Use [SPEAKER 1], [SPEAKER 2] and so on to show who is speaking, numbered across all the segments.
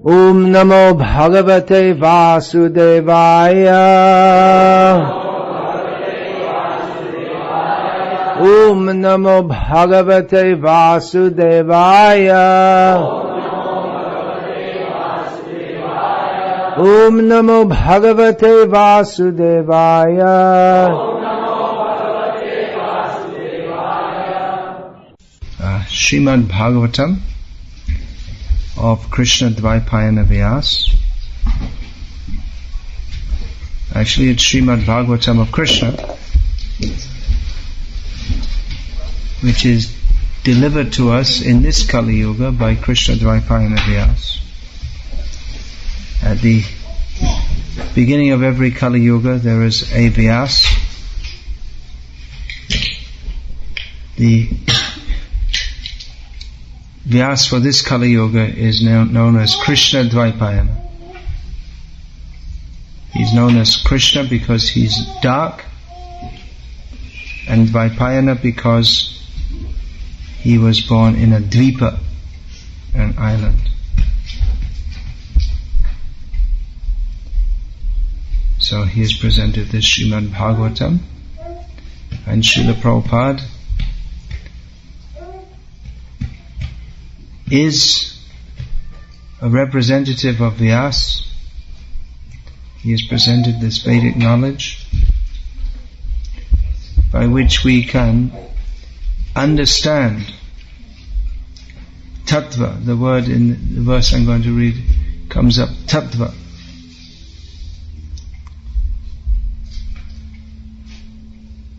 [SPEAKER 1] Om Namo Bhagavate Vasudevaya. Om Namo Bhagavate Vasudevaya. Om Namo Bhagavate Vasudevaya. Srimad Bhagavatam of Krishna Dvaipayana Vyas. Actually, it's Srimad Bhagavatam of Krishna, which is delivered to us in this Kali Yuga by Krishna Dvaipayana Vyas. At the beginning of every Kali Yuga, there is a Vyas. The Vyas for this Kali Yuga is now known as Krishna Dvaipayana. He's known as Krishna because he's dark, and Dvaipayana because he was born in a Dvipa, an island. So he has presented this Srimad Bhagavatam, and Srila Prabhupada is a representative of Vyas. He has presented this Vedic knowledge by which we can understand Tattva. The word in the verse I'm going to read comes up, Tattva.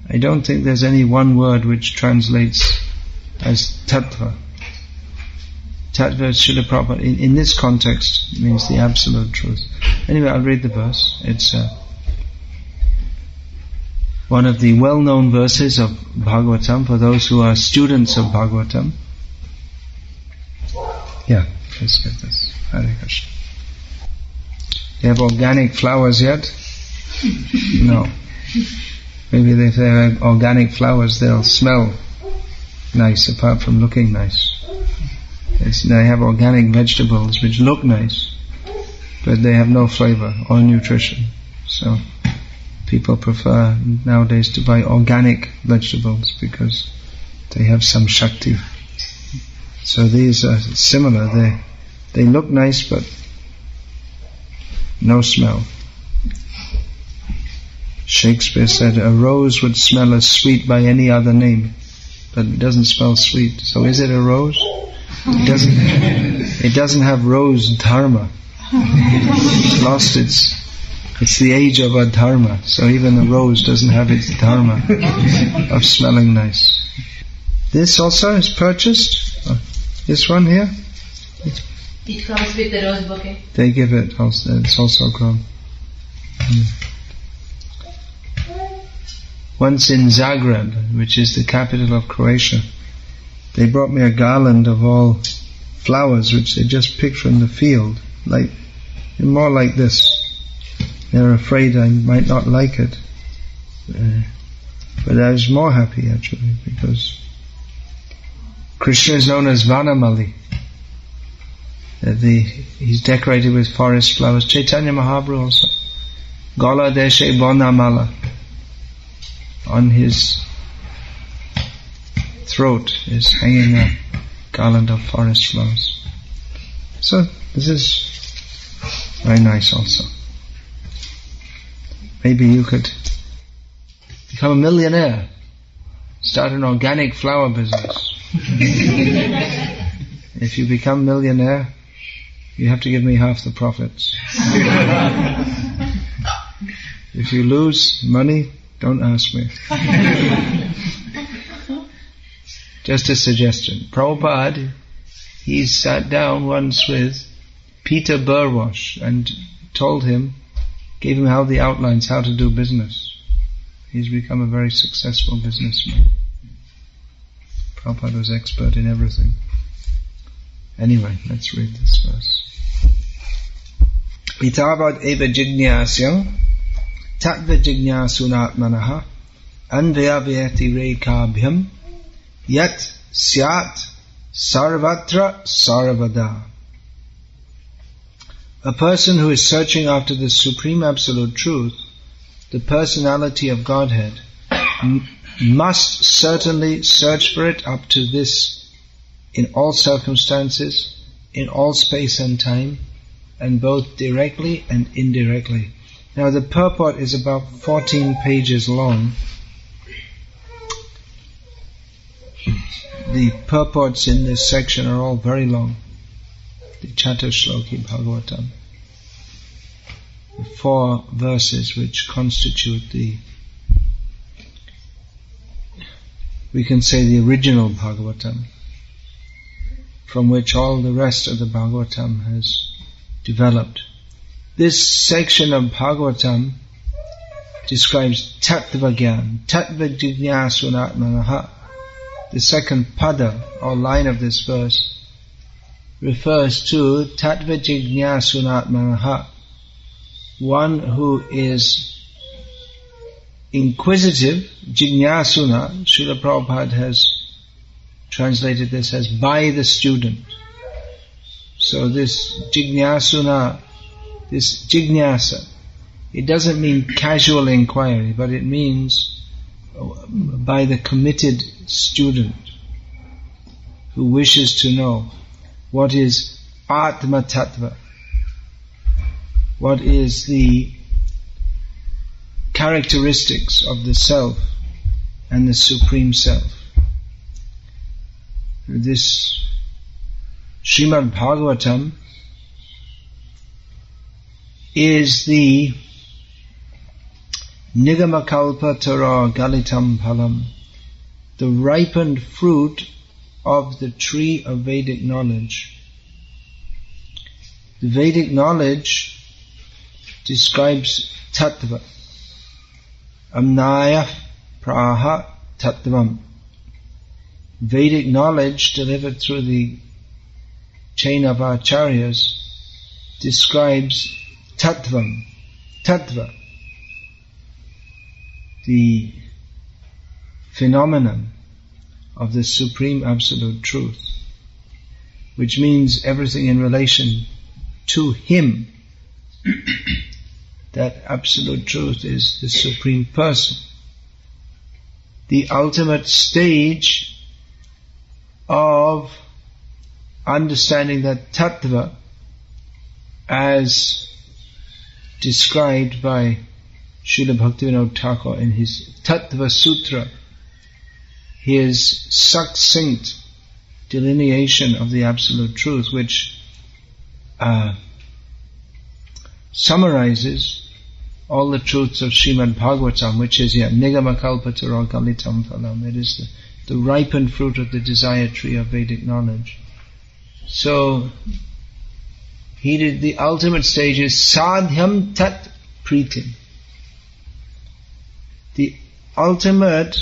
[SPEAKER 1] I don't think there's any one word which translates as Tattva. Tattva, Srila Prabhupada, in this context, means the absolute truth. Anyway, I'll read the verse. It's one of the well-known verses of Bhagavatam for those who are students of Bhagavatam. Yeah, let's get this. Hare Krishna. They have organic flowers yet? No. Maybe if they have organic flowers, they'll smell nice apart from looking nice. They have organic vegetables which look nice, but they have no flavor or nutrition. So people prefer nowadays to buy organic vegetables because they have some Shakti. So these are similar. They look nice but no smell. Shakespeare said a rose would smell as sweet by any other name, but it doesn't smell sweet. So is it a rose? It doesn't have rose dharma. It's lost it's the age of adharma. So even the rose doesn't have its dharma of smelling nice. This also is purchased. This one here.
[SPEAKER 2] It comes with the rose bouquet.
[SPEAKER 1] They give it also. It's also grown. Once in Zagreb, which is the capital of Croatia, they brought me a garland of all flowers which they just picked from the field, more like this. They're afraid I might not like it, but I was more happy actually because Krishna is known as Vanamali. He's decorated with forest flowers. Chaitanya Mahaprabhu also. Gala Deshe Bonamala. On his throat is hanging a garland of forest flowers. So this is very nice also. Maybe you could become a millionaire, start an organic flower business. If you become millionaire, you have to give me half the profits. If you lose money, don't ask me. Just a suggestion. Prabhupada, he sat down once with Peter Burwash and told him, gave him all the outlines how to do business. He's become a very successful businessman. Prabhupada was expert in everything. Anyway, let's read this verse. Pitavad eva jignasyam Tattva jignasunatmanaha anvyavayati rekabhyam yat syat sarvatra sarvada. A person who is searching after the Supreme Absolute Truth, the personality of Godhead, must certainly search for it up to this in all circumstances, in all space and time, and both directly and indirectly. Now the purport is about 14 pages long. The purports in this section are all very long. The Chaturshloki Bhagavatam. The 4 verses which constitute we can say the original Bhagavatam, from which all the rest of the Bhagavatam has developed. This section of Bhagavatam describes Tattva Gyan, Tattva Jignasunatmanaha. The second pada, or line of this verse, refers to Tattva Jignasunatmanaha, one who is inquisitive. Jignasuna, Srila Prabhupada has translated this as by the student. So this Jignasuna, this Jignasa, it doesn't mean casual inquiry, but it means by the committed student who wishes to know what is Atma Tattva, what is the characteristics of the Self and the Supreme Self. This Srimad Bhagavatam is the Nigamakalpatara Galitam Phalam, the ripened fruit of the tree of Vedic knowledge. The Vedic knowledge describes Tattva. Amnaya Praha Tattvam. Vedic knowledge delivered through the chain of acharyas describes Tattvam, Tattva, the phenomenon of the Supreme Absolute Truth, which means everything in relation to Him. That Absolute Truth is the Supreme Person. The ultimate stage of understanding that Tattva, as described by Srila Bhaktivinoda Thakur in his Tattva Sutra, his succinct delineation of the Absolute Truth, which summarizes all the truths of Srimad Bhagavatam, which is Nigamakalpatara Galitam Phalam. It is the ripened fruit of the desire tree of Vedic knowledge. So, the ultimate stage is Sadhyam Tat Pritim. The ultimate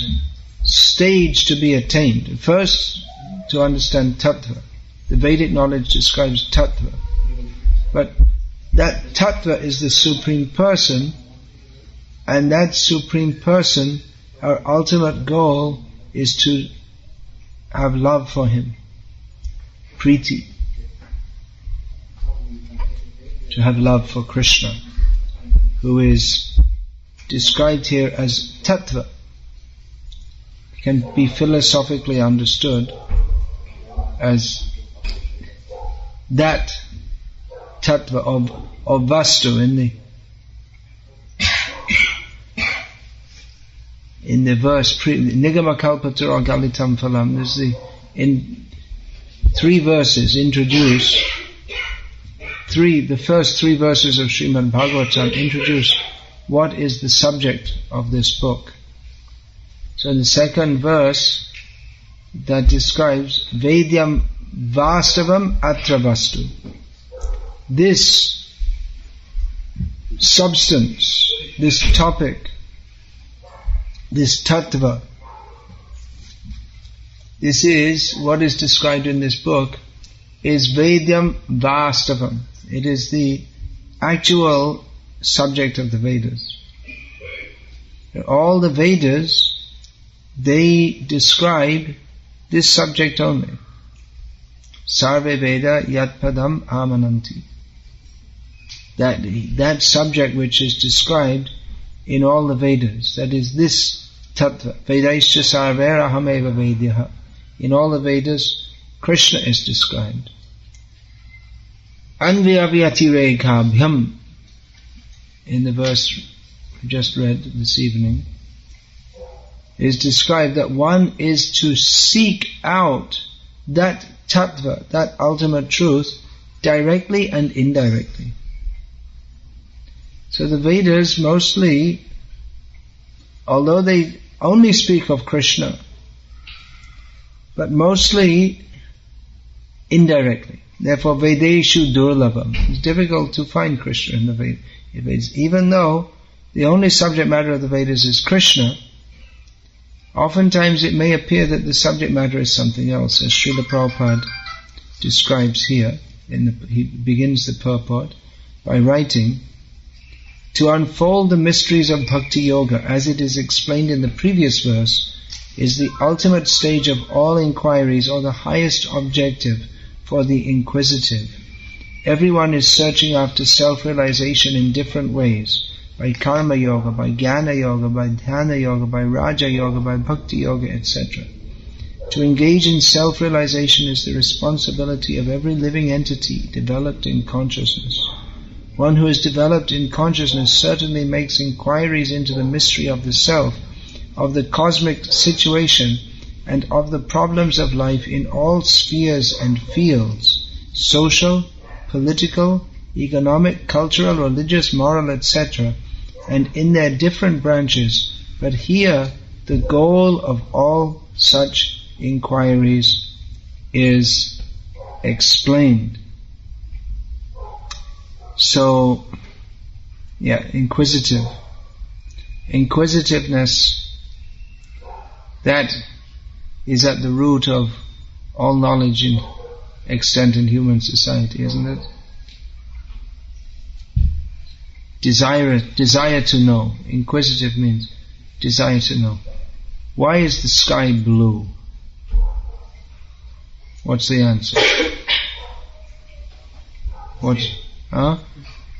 [SPEAKER 1] stage to be attained. First, to understand Tattva. The Vedic knowledge describes Tattva. But that Tattva is the Supreme Person, and that Supreme Person, our ultimate goal is to have love for Him. Priti. To have love for Krishna, who is described here as Tattva. It can be philosophically understood as that Tattva of Vastu in the verse Nigamakalpatara Galitam Phalam. There's in 3 verses introduce the first 3 verses of Srimad Bhagavatam introduce what is the subject of this book. So in the second verse, that describes Vedyam Vastavam Atra Vastu. This substance, this topic, this tattva, this is what is described in this book, is Vedyam Vastavam. It is the actual subject of the Vedas. All the Vedas, they describe this subject only. Sarve Veda Yat Padam Amananti. that subject which is described in all the Vedas, that is this Tattva. Vedaischa sarvera hameva vedyaha. In all the Vedas, Krishna is described. Anvyavyatirekaabhyam, in the verse we just read this evening, is described that one is to seek out that Tattva, that ultimate truth, directly and indirectly. So the Vedas mostly, although they only speak of Krishna, but mostly indirectly. Therefore, Vedeshu Durlabham. It's difficult to find Krishna in the Vedas. Even though the only subject matter of the Vedas is Krishna, oftentimes it may appear that the subject matter is something else, as Srila Prabhupada describes here. He begins the purport by writing, to unfold the mysteries of Bhakti Yoga, as it is explained in the previous verse, is the ultimate stage of all inquiries, or the highest objective for the inquisitive. Everyone is searching after self-realization in different ways, by Karma Yoga, by Jnana Yoga, by Dhyana Yoga, by Raja Yoga, by Bhakti Yoga, etc. To engage in self-realization is the responsibility of every living entity developed in consciousness. One who is developed in consciousness certainly makes inquiries into the mystery of the self, of the cosmic situation, and of the problems of life in all spheres and fields, social, political, economic, cultural, religious, moral, etc., and in their different branches. But here, the goal of all such inquiries is explained. So, inquisitiveness, that is at the root of all knowledge in extent in human society, isn't it? Desire to know. Inquisitive means desire to know. Why is the sky blue? What's the answer?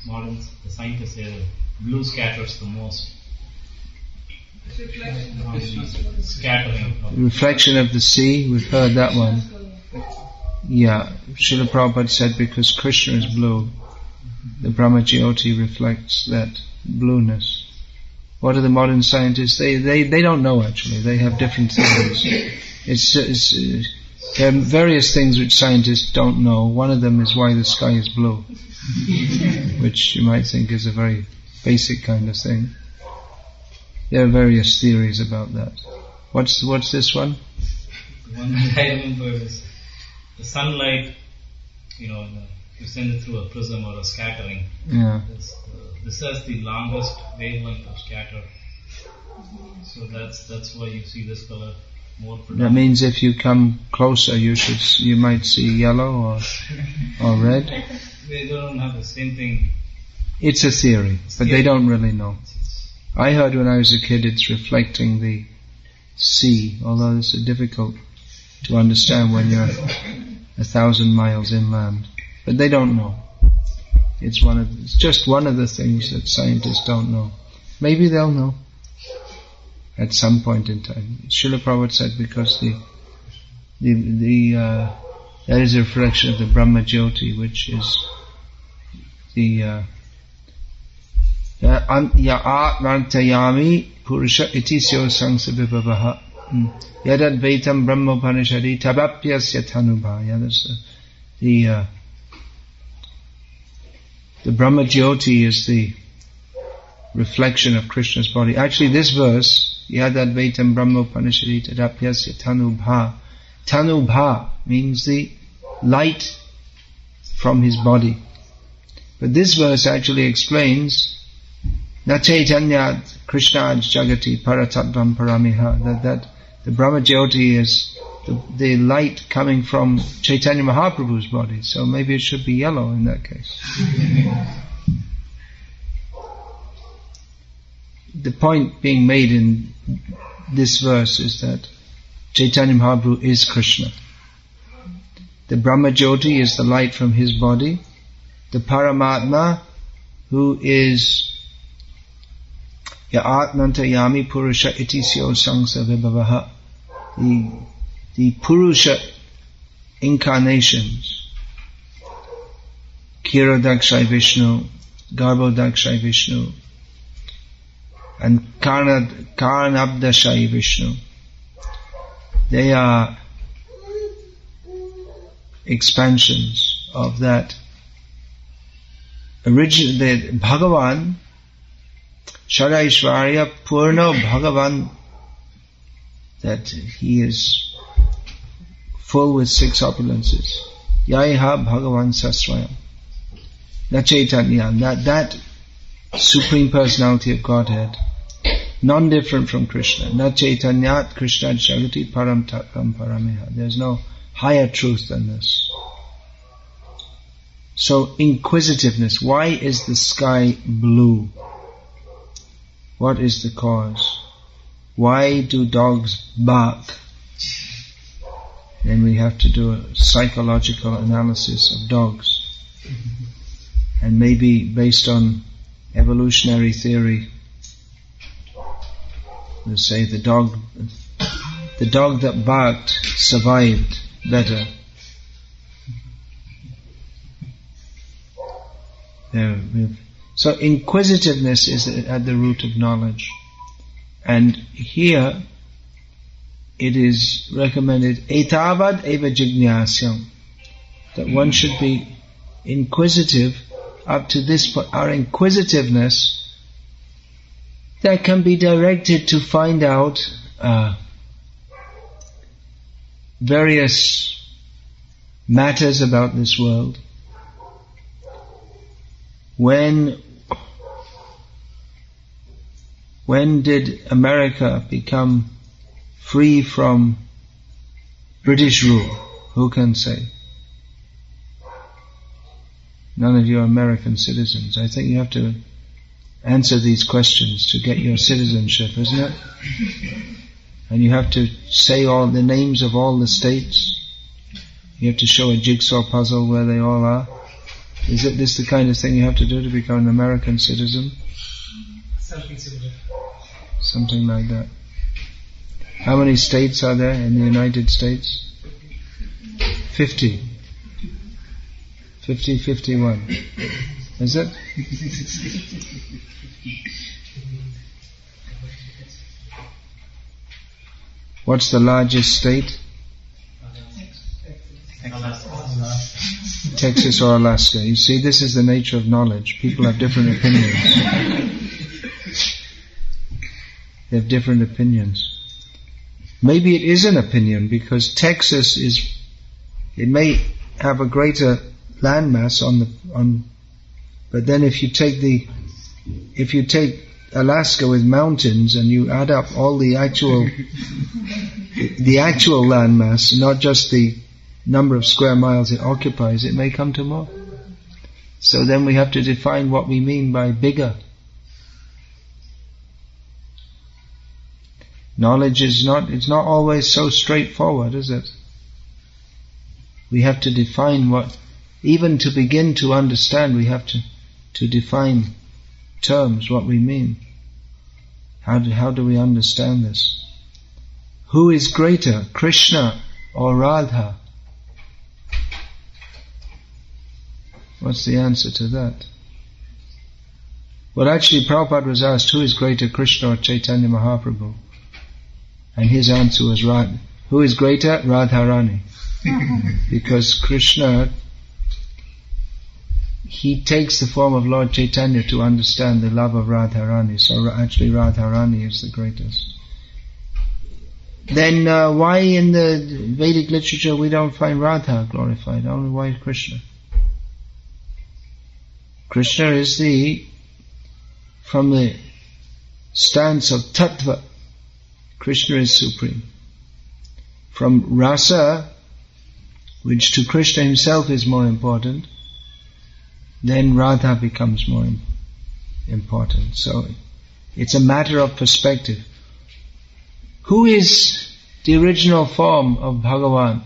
[SPEAKER 3] Modern the scientists say that blue scatters the most. Scattering.
[SPEAKER 1] Reflection of the sea, we've heard that one. Yeah, Srila Prabhupada said because Krishna is blue, the Brahma-jyoti reflects that blueness. What are the modern scientists? They don't know actually. They have different theories. There are various things which scientists don't know. One of them is why the sky is blue, which you might think is a very basic kind of thing. There are various theories about that. What's this one?
[SPEAKER 3] The one that I remember is the sunlight, you send it through a prism or a scattering.
[SPEAKER 1] Yeah.
[SPEAKER 3] This has the longest wavelength of scatter. So that's why you see this color more predominant.
[SPEAKER 1] That means if you come closer, you might see yellow or red.
[SPEAKER 3] They don't have the same thing.
[SPEAKER 1] It's a theory, but they don't really know. I heard when I was a kid it's reflecting the sea, although it's difficult to understand when you're 1,000 miles inland. But they don't know. It's just one of the things that scientists don't know. Maybe they'll know at some point in time. Srila Prabhupada said because that is a reflection of the Brahma-jyoti, which is the Atmantayami Purusha Itisyo Sangsabhivavaha Yadad Vaitam Brahmopanishadi Tabapyasya Tanubhaya. The Brahma-jyoti is the reflection of Krishna's body. Actually, this verse, Yadad Vaitam Brahmopanishadi Tabapyasya Tanubha. Tanubha means the light from his body. But this verse actually explains Na Chaitanya Krishna Jagati Paratatvam Paramiha, that the Brahma-jyoti is the light coming from Chaitanya Mahaprabhu's body. So maybe it should be yellow in that case. The point being made in this verse is that Chaitanya Mahaprabhu is Krishna. The Brahma-jyoti is the light from his body. The Paramatma who is Ya Atmanta Yami Purusha Itisyo Sangsa Vibhavaha, the Purusha incarnations, Kirodakshai Vishnu, Garbhodakshai Vishnu, and Karnabdashai Vishnu. They are expansions of that original, the Bhagavan, Shadaishvarya Purno Bhagavan, that he is full with 6 opulences. Yaiha Bhagavan Saswayam. Na Chaitanya, that Supreme Personality of Godhead, non-different from Krishna. Na Chaitanyat Krishna Jagati Param Tatvam Parameha. There's no higher truth than this. So, inquisitiveness. Why is the sky blue? What is the cause? Why do dogs bark? Then we have to do a psychological analysis of dogs. And maybe based on evolutionary theory, we'll say the dog that barked survived better. So inquisitiveness is at the root of knowledge. And here it is recommended etavad eva jignasyam, that one should be inquisitive up to this point. Our inquisitiveness that can be directed to find out various matters about this world. When did America become free from British rule? Who can say? None of you are American citizens. I think you have to answer these questions to get your citizenship, isn't it? And you have to say all the names of all the states. You have to show a jigsaw puzzle where they all are. Is it this the kind of thing you have to do to become an American citizen?
[SPEAKER 4] Something similar.
[SPEAKER 1] Something like that. How many states are there in the United States? 50. 51. Is it? What's the largest state? Texas or Alaska. You see, this is the nature of knowledge. People have different opinions. They have different opinions. Maybe it is an opinion because Texas it may have a greater landmass but then if you take Alaska with mountains and you add up all the actual landmass, not just the number of square miles it occupies, it may come to more. So then we have to define what we mean by bigger. Knowledge it's not always so straightforward, is it? We have to define even to begin to understand, we have to define terms, what we mean. How do we understand this? Who is greater, Krishna or Radha? What's the answer to that? Well, actually, Prabhupada was asked, who is greater, Krishna or Chaitanya Mahaprabhu? And his answer was, who is greater? Radharani. Because Krishna, he takes the form of Lord Chaitanya to understand the love of Radharani. So actually Radharani is the greatest. Then why in the Vedic literature we don't find Radha glorified? Only why Krishna? Krishna is from the stance of Tattva, Krishna is supreme. From Rasa, which to Krishna himself is more important, then Radha becomes more important. So it's a matter of perspective. Who is the original form of Bhagavan?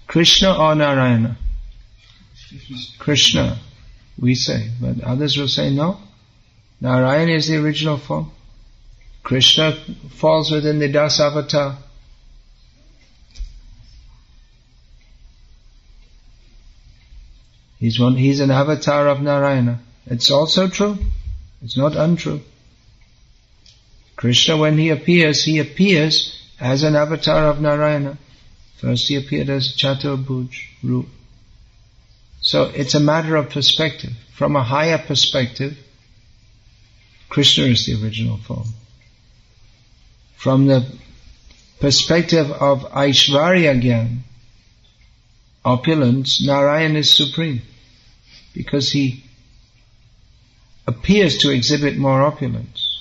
[SPEAKER 1] Krishna or Narayana? Krishna. we say. But others will say, no, Narayana is the original form. Krishna falls within the Das avatar. He's an avatar of Narayana. It's also true. It's not untrue. Krishna, when he appears as an avatar of Narayana. First he appeared as Chaturbhuj Roop. So it's a matter of perspective. From a higher perspective, Krishna is the original form. From the perspective of Aishvarya Gyan, opulence, Narayan is supreme. Because he appears to exhibit more opulence.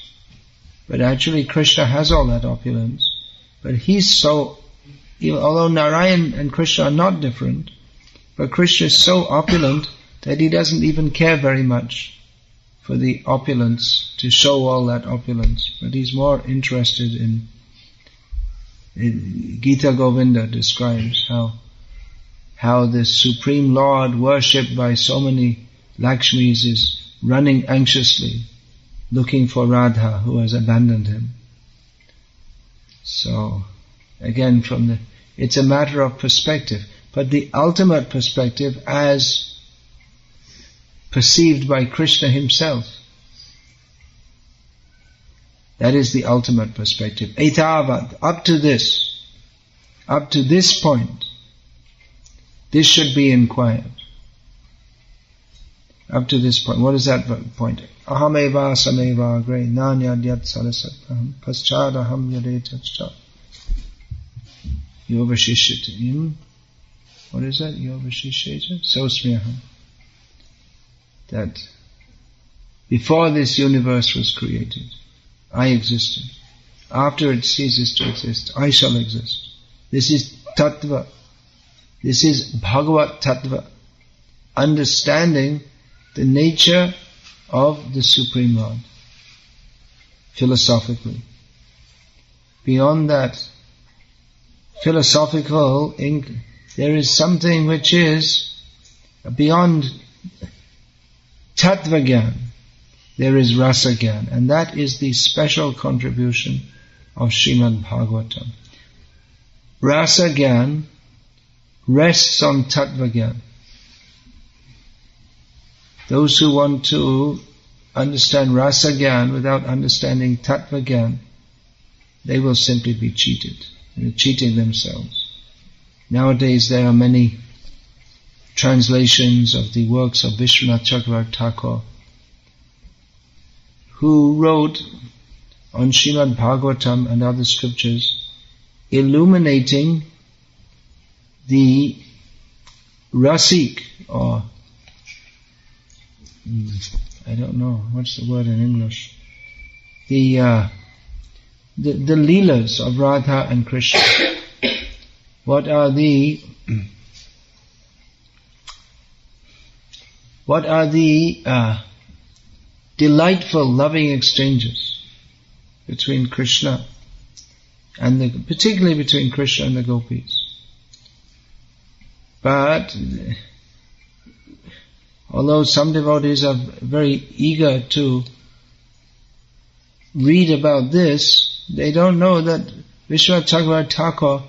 [SPEAKER 1] But actually Krishna has all that opulence. But he's so, although Narayan and Krishna are not different, but Krishna is so opulent that he doesn't even care very much for the opulence, to show all that opulence. But he's more interested in Gita Govinda describes how the Supreme Lord, worshipped by so many Lakshmis, is running anxiously, looking for Radha, who has abandoned him. So, again, it's a matter of perspective. But the ultimate perspective, as perceived by Krishna himself, that is the ultimate perspective. Etavad, up to this point, this should be inquired. Up to this point. What is that point? Ahameva sameva agre nanyad yat sarasataham paschadaham yadetachcha yovashishyatim. What is that? Yovashishyatim? Sosmyaham. That before this universe was created, I existed. After it ceases to exist, I shall exist. This is Tattva. This is Bhagavad-Tattva. Understanding the nature of the Supreme Lord. Philosophically. Beyond that, philosophical, there is something which is beyond Tattva Gyan. There is Rasa Gyan, and that is the special contribution of Srimad Bhagavatam. Rasa Gyan rests on Tattva Gyan. Those who want to understand Rasa Gyan without understanding Tattva Gyan, they will simply be cheated. They're cheating themselves. Nowadays there are many translations of the works of Vishwanath Chakravarti Thakur, who wrote on Srimad Bhagavatam and other scriptures, illuminating the rasik, or I don't know, what's the word in English? The leelas of Radha and Krishna. What are the delightful, loving exchanges between Krishna and particularly between Krishna and the gopis. But although some devotees are very eager to read about this, they don't know that Vishwanath Chakravarti Thakur,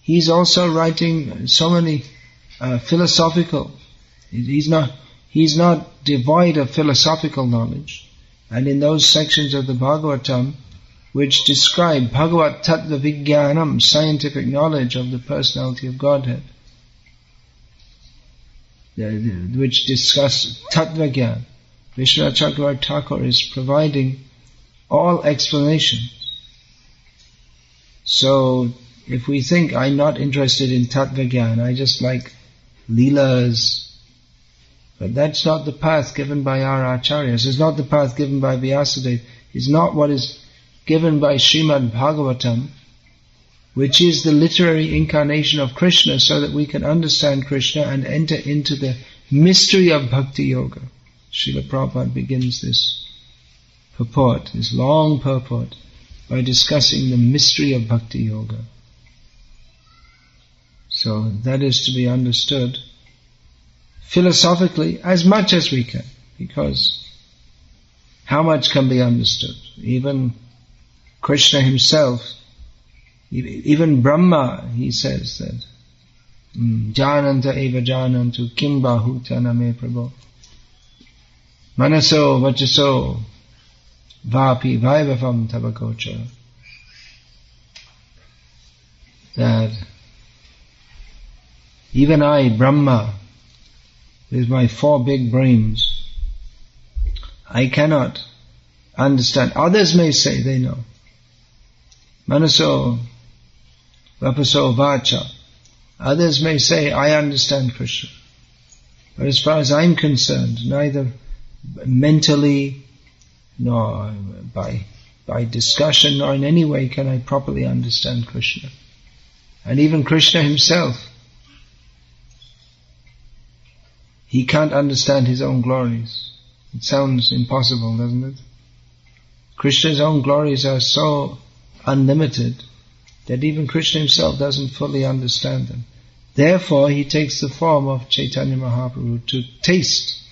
[SPEAKER 1] he's also writing so many philosophical. He's not devoid of philosophical knowledge. And in those sections of the Bhagavatam which describe Bhagavad Tattva Vijnanam, scientific knowledge of the personality of Godhead, which discuss Tattva Gyan, Vishwanath Chakravarti Thakur is providing all explanations. So, if we think I'm not interested in Tattva Gyan, I just like Leelas, but that's not the path given by our Acharyas. It's not the path given by Vyasadeva. It's not what is given by Srimad Bhagavatam, which is the literary incarnation of Krishna, so that we can understand Krishna and enter into the mystery of Bhakti Yoga. Srila Prabhupada begins this purport, this long purport, by discussing the mystery of Bhakti Yoga. So that is to be understood philosophically as much as we can, because how much can be understood? Even Krishna himself, even Brahma, he says that Jananta eva janantu kim bahutana me prabho manaso vachaso vapi vaivavam tabakocha. That even I, Brahma, with my 4 big brains, I cannot understand. Others may say they know. Manaso vapaso vacha. Others may say, I understand Krishna. But as far as I'm concerned, neither mentally nor by discussion nor in any way can I properly understand Krishna. And even Krishna himself, he can't understand his own glories. It sounds impossible, doesn't it? Krishna's own glories are so unlimited that even Krishna himself doesn't fully understand them. Therefore, he takes the form of Chaitanya Mahaprabhu to taste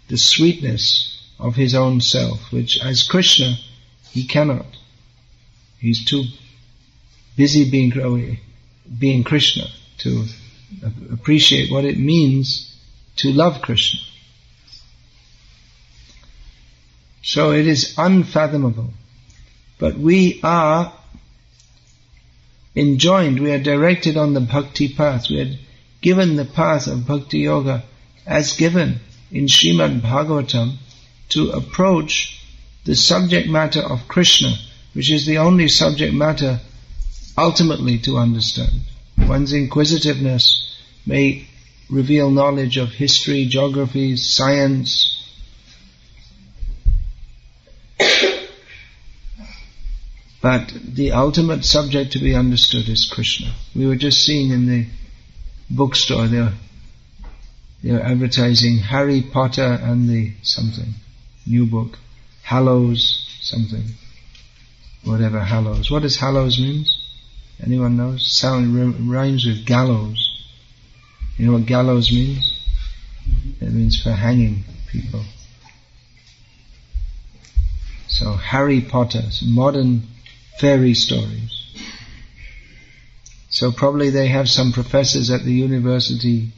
[SPEAKER 1] the sweetness of his own self, which as Krishna, he cannot. He's too busy being Krishna to appreciate what it means to love Krishna. So it is unfathomable. But we are enjoined, we are directed on the bhakti path. We are given the path of bhakti yoga as given in Srimad Bhagavatam to approach the subject matter of Krishna, which is the only subject matter ultimately to understand. One's inquisitiveness may reveal knowledge of history, geography, science, but the ultimate subject to be understood is Krishna. We were just seeing in the bookstore, they're advertising Harry Potter and the something, new book, Hallows something, whatever Hallows. What does Hallows mean? Anyone knows? Rhymes with gallows. You know what gallows means? It means for hanging people. So Harry Potter, modern fairy stories. So probably they have some professors at the university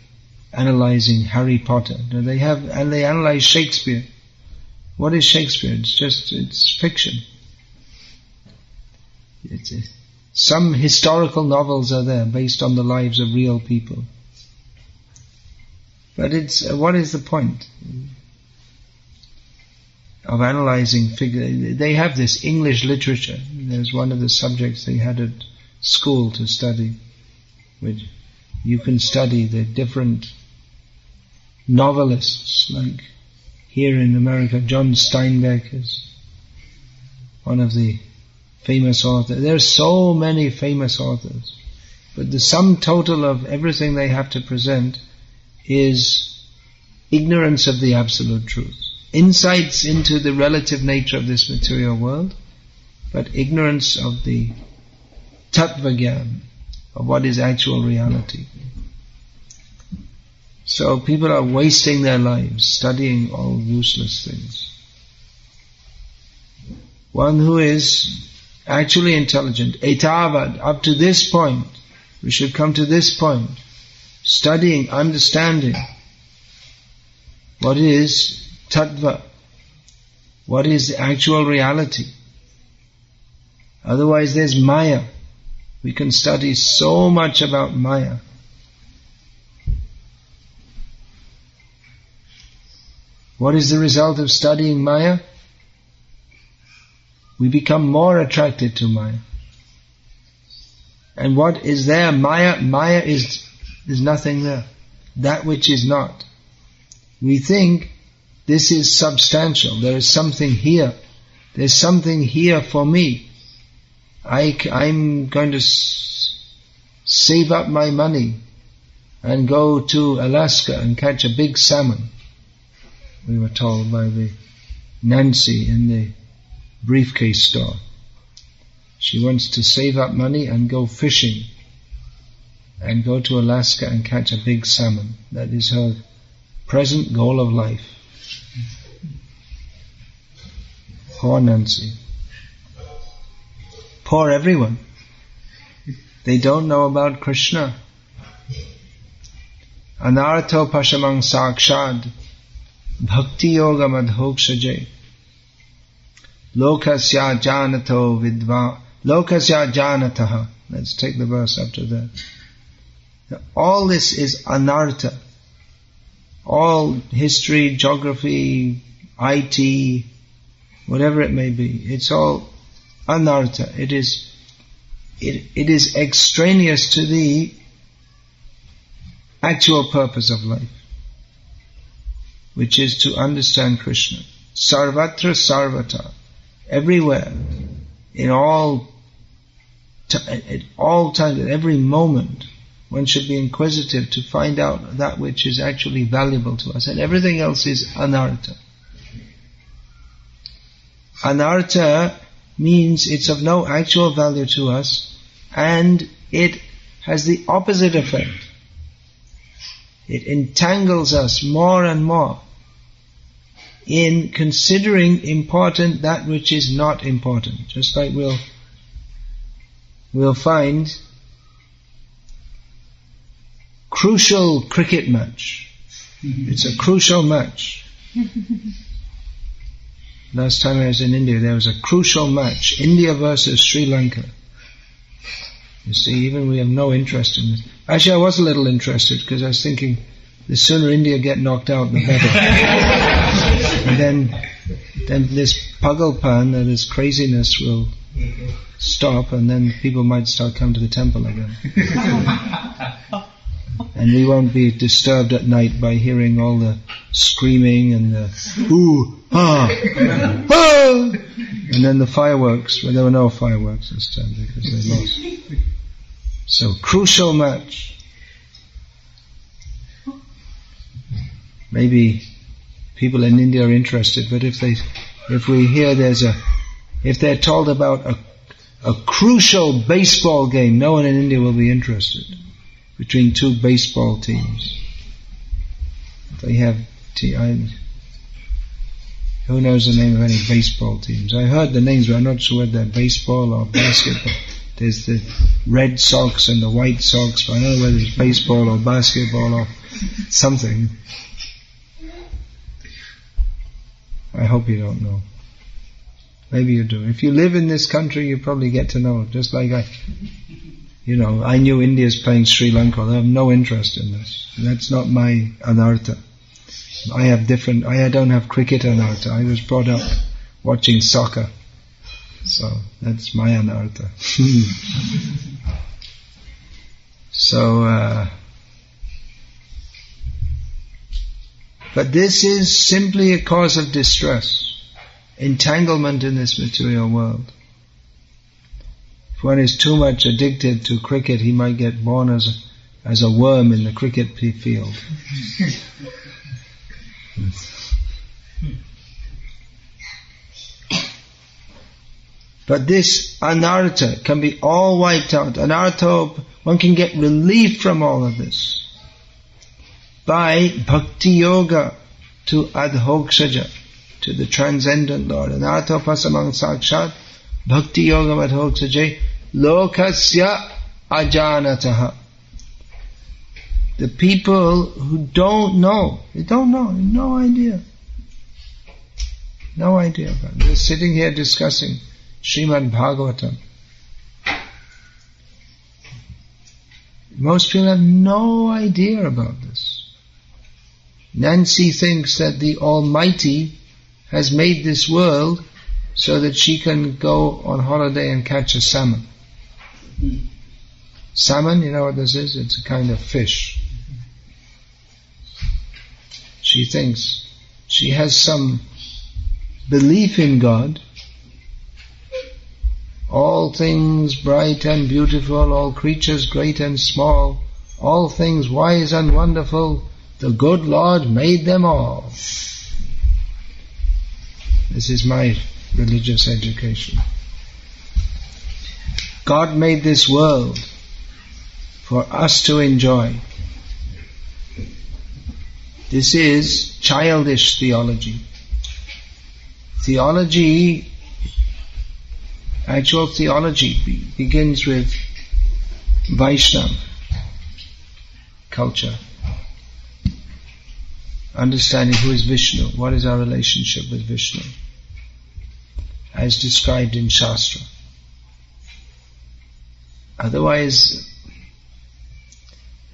[SPEAKER 1] analyzing Harry Potter. And they analyze Shakespeare. What is Shakespeare? It's fiction. Some historical novels are there based on the lives of real people. But what is the point of analyzing figure? They have this English literature. There's one of the subjects they had at school to study, which you can study the different novelists, like here in America, John Steinbeck is one of the famous authors. There are so many famous authors, but the sum total of everything they have to present is ignorance of the absolute truth. Insights into the relative nature of this material world, but ignorance of the Tattva Gyan, of what is actual reality. So people are wasting their lives studying all useless things. One who is actually intelligent, etavad, up to this point, we should come to this point, studying, understanding what is Tattva, what is the actual reality. Otherwise there's Maya. We can study so much about Maya. What is the result of studying Maya? We become more attracted to Maya. And what is there? Maya is nothing there. That which is not. We think this is substantial. There is something here. There's something here for me. I'm going to save up my money and go to Alaska and catch a big salmon. We were told by the Nancy in the briefcase store. She wants to save up money and go fishing and go to Alaska and catch a big salmon. That is her present goal of life. Poor Nancy. Poor everyone. They don't know about Krishna. Anartho pashamang sakshad bhakti yoga madhokshaje lokasya janato vidva lokasya janataha. Let's take the verse after that. All this is anartha. All history, geography, IT, whatever it may be, it's all anartha. It is extraneous to the actual purpose of life, which is to understand Krishna. Sarvatra sarvata, everywhere, at all times, at every moment, one should be inquisitive to find out that which is actually valuable to us, and everything else is anartha. Anartha means it's of no actual value to us, and it has the opposite effect. It entangles us more and more in considering important that which is not important. Just like we'll find crucial cricket match. It's a crucial match. Last time I was in India, there was a crucial match. India versus Sri Lanka. You see, even we have no interest in this. Actually, I was a little interested because I was thinking, the sooner India get knocked out, the better. And then this pagalpan, this craziness will stop, and then people might start coming to the temple again. And we won't be disturbed at night by hearing all the screaming and the ooh, ah, ah, and then the fireworks. Well, there were no fireworks this time because they lost. So, crucial match. Maybe people in India are interested, but if we hear if they're told about a crucial baseball game, no one in India will be interested. Between two baseball teams. They have, who knows the name of any baseball teams? I heard the names, but I'm not sure whether they're baseball or basketball. There's the Red Sox and the White Sox, but I don't know whether it's baseball or basketball or something. I hope you don't know. Maybe you do. If you live in this country, you probably get to know. Just like I knew India's playing Sri Lanka. I have no interest in this. That's not my anartha. I don't have cricket anartha. I was brought up watching soccer. So, that's my anartha. But this is simply a cause of distress. Entanglement in this material world. If one is too much addicted to cricket, he might get born as a worm in the cricket field. But this anartha can be all wiped out. Anartha, one can get relief from all of this by bhakti yoga to adhokshaja, to the transcendent Lord. Anartha pasamang sakshat bhakti yoga adhokshaja lokasya ajanataha. The people who don't know, no idea about it. We're sitting here discussing Srimad Bhagavatam. Most people have no idea about this. Nancy thinks that the Almighty has made this world so that she can go on holiday and catch a salmon. Salmon, you know what this is? It's a kind of fish. She thinks she has some belief in God. All things bright and beautiful, all creatures great and small, all things wise and wonderful, the good Lord made them all. This is my religious education. God made this world for us to enjoy. This is childish theology. Actual theology begins with Vaishnava culture. Understanding who is Vishnu, what is our relationship with Vishnu, as described in Shastra. Otherwise,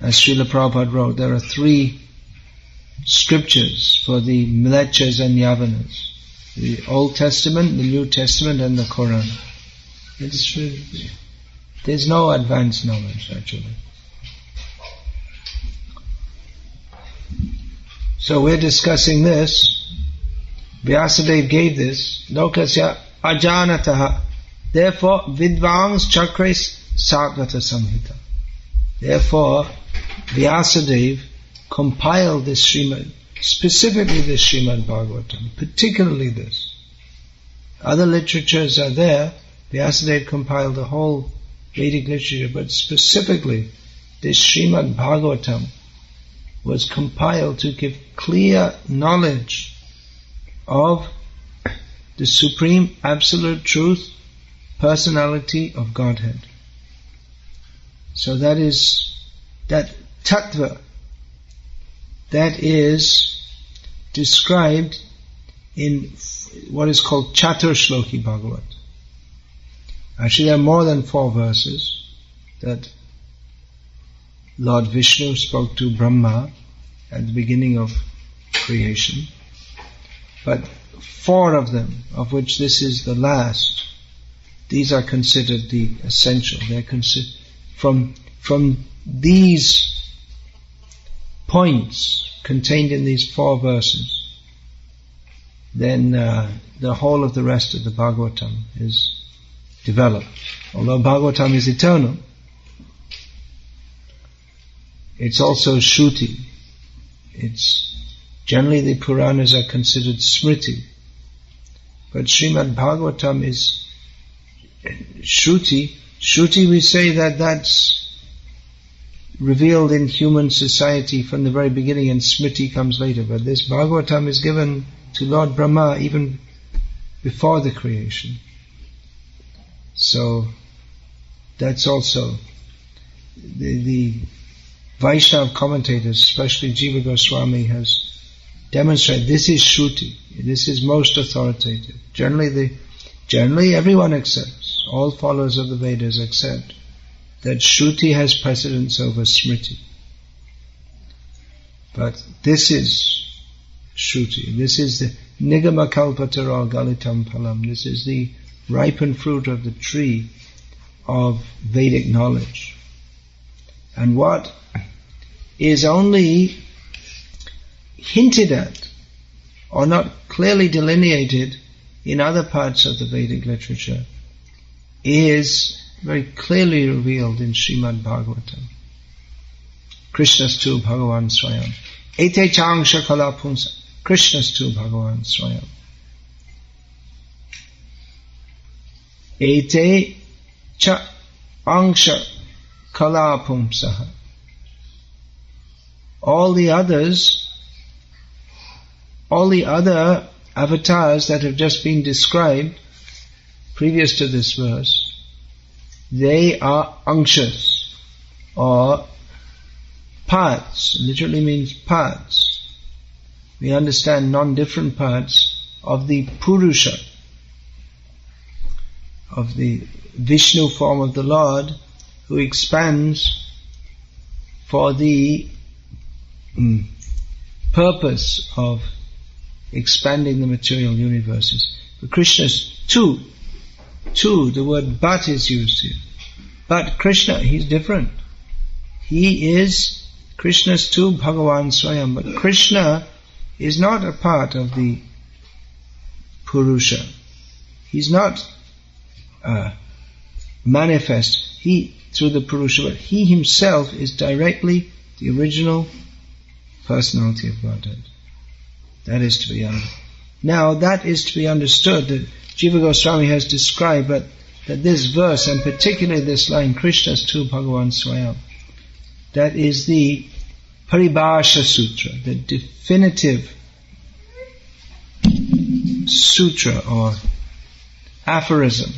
[SPEAKER 1] as Srila Prabhupada wrote, there are 3 scriptures for the Mlecchas and Yavanas. The Old Testament, the New Testament and the Quran. There's no advanced knowledge actually. So we're discussing this. Vyasadeva gave this. Lokasya ajanataha. Therefore, vidvangs chakres satvata samhita. Therefore, Vyasadeva compiled this Srimad, specifically this Srimad Bhagavatam, particularly this. Other literatures are there. Vyasadeva compiled the whole Vedic literature, but specifically this Srimad Bhagavatam was compiled to give clear knowledge of the supreme absolute truth, personality of Godhead. So that Tattva, that is described in what is called Chaturshloki Bhagavat. Actually, there are more than 4 verses that Lord Vishnu spoke to Brahma at the beginning of creation. But 4 of them, of which this is the last, these are considered the essential. They're considered from these points contained in these 4 verses, then the whole of the rest of the Bhagavatam is developed. Although Bhagavatam is eternal, it's also Shruti. It's generally the Puranas are considered Smriti, but Srimad Bhagavatam is Shruti. Shruti, we say that's revealed in human society from the very beginning, and Smriti comes later. But this Bhagavatam is given to Lord Brahma even before the creation. So that's also the Vaishnava commentators, especially Jiva Goswami, has demonstrated this is Shruti. This is most authoritative. Generally everyone accepts, all followers of the Vedas accept that Shruti has precedence over Smriti. But this is Shruti. This is the Nigama Kalpatara Galitam Palam. This is the ripened fruit of the tree of Vedic knowledge. And what is only hinted at or not clearly delineated in other parts of the Vedic literature is very clearly revealed in Srimad Bhagavatam. Krishnastu Bhagavan Swayam. Ete changsha kala punsa. Krishnastu Bhagavan Swayam. Ete cha angsha kala pumsaha. All the other avatars that have just been described previous to this verse, they are anshas, or parts. Literally means parts. We understand non-different parts of the Purusha, of the Vishnu form of the Lord, who expands for the purpose of expanding the material universes. But Krishna's two, the word but is used here. But Krishna, he's different. He is Krishna's too, Bhagavan Swayam. But Krishna is not a part of the Purusha. He's not manifest through the Purusha, but he himself is directly the original personality of Godhead. That is to be understood. Now that is to be understood, that Jiva Goswami has described, but that this verse, and particularly this line, Krishna's too Bhagavan Swayam, that is the Paribhasha Sutra, the definitive sutra or aphorism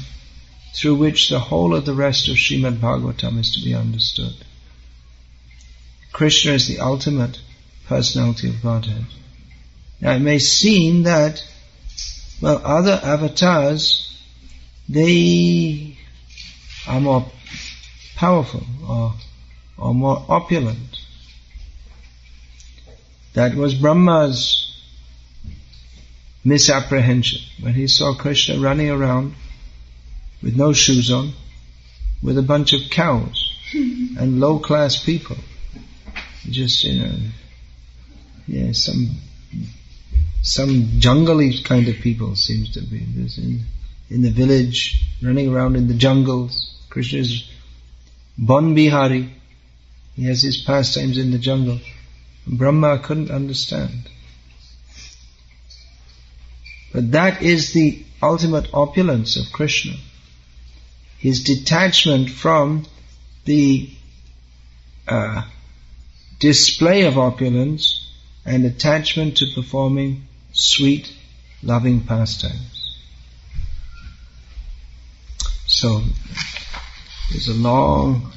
[SPEAKER 1] through which the whole of the rest of Srimad Bhagavatam is to be understood. Krishna is the ultimate personality of Godhead. Now it may seem that, well, other avatars, they are more powerful or more opulent. That was Brahma's misapprehension when he saw Krishna running around with no shoes on, with a bunch of cows and low-class people. Just, some jungly kind of people seems to be. There's in the village, running around in the jungles. Krishna is Bon Bihari. He has his pastimes in the jungle. Brahma couldn't understand. But that is the ultimate opulence of Krishna. His detachment from the display of opulence and attachment to performing sweet, loving pastimes. So, there's a long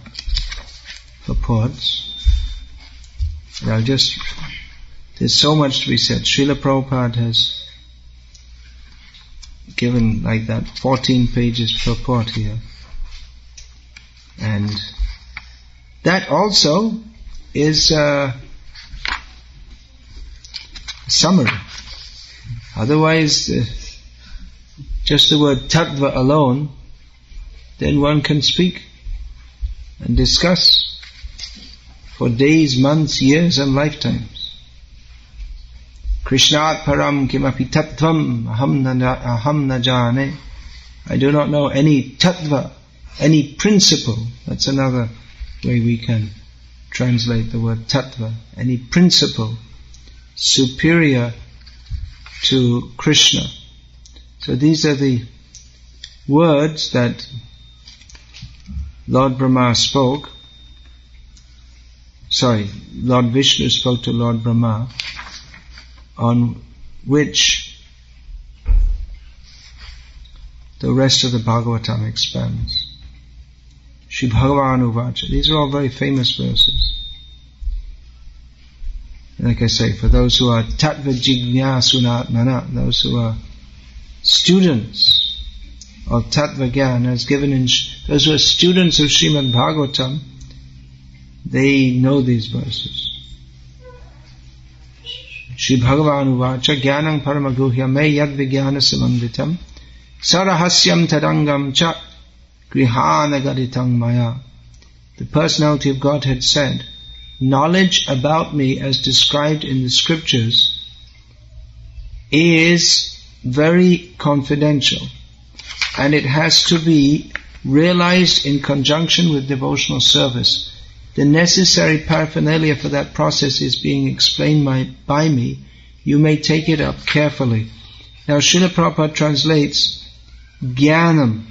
[SPEAKER 1] purports. And there's so much to be said. Srila Prabhupada has given like that 14 pages purport here. And that also is a summary. Otherwise, just the word Tattva alone, then one can speak and discuss for days, months, years and lifetimes. Krishnat param kimapi tattvam aham na jane. I do not know any tattva, any principle. That's another way we can translate the word tattva. Any principle superior to Krishna. So these are the words that Lord Brahma spoke. Lord Vishnu spoke to Lord Brahma, on which the rest of the Bhagavatam expands. Shri Bhagavan Uvacha. These are all very famous verses. Like I say, for those who are Tattva Jignasunatmana, those who are students of Tattva Gyan, as given in those who are students of Srimad Bhagavatam, they know these verses. Shri Bhagavan Uvacha Jnanam Paramaguhya Me Yad Vijnana Samanditam Sarahasyam Tadangam Cha Grihana Gaditang Maya. The personality of Godhead said, knowledge about me as described in the scriptures is very confidential, and it has to be realized in conjunction with devotional service. The necessary paraphernalia for that process is being explained by me. You may take it up carefully. Now Srila Prabhupada translates Jnanam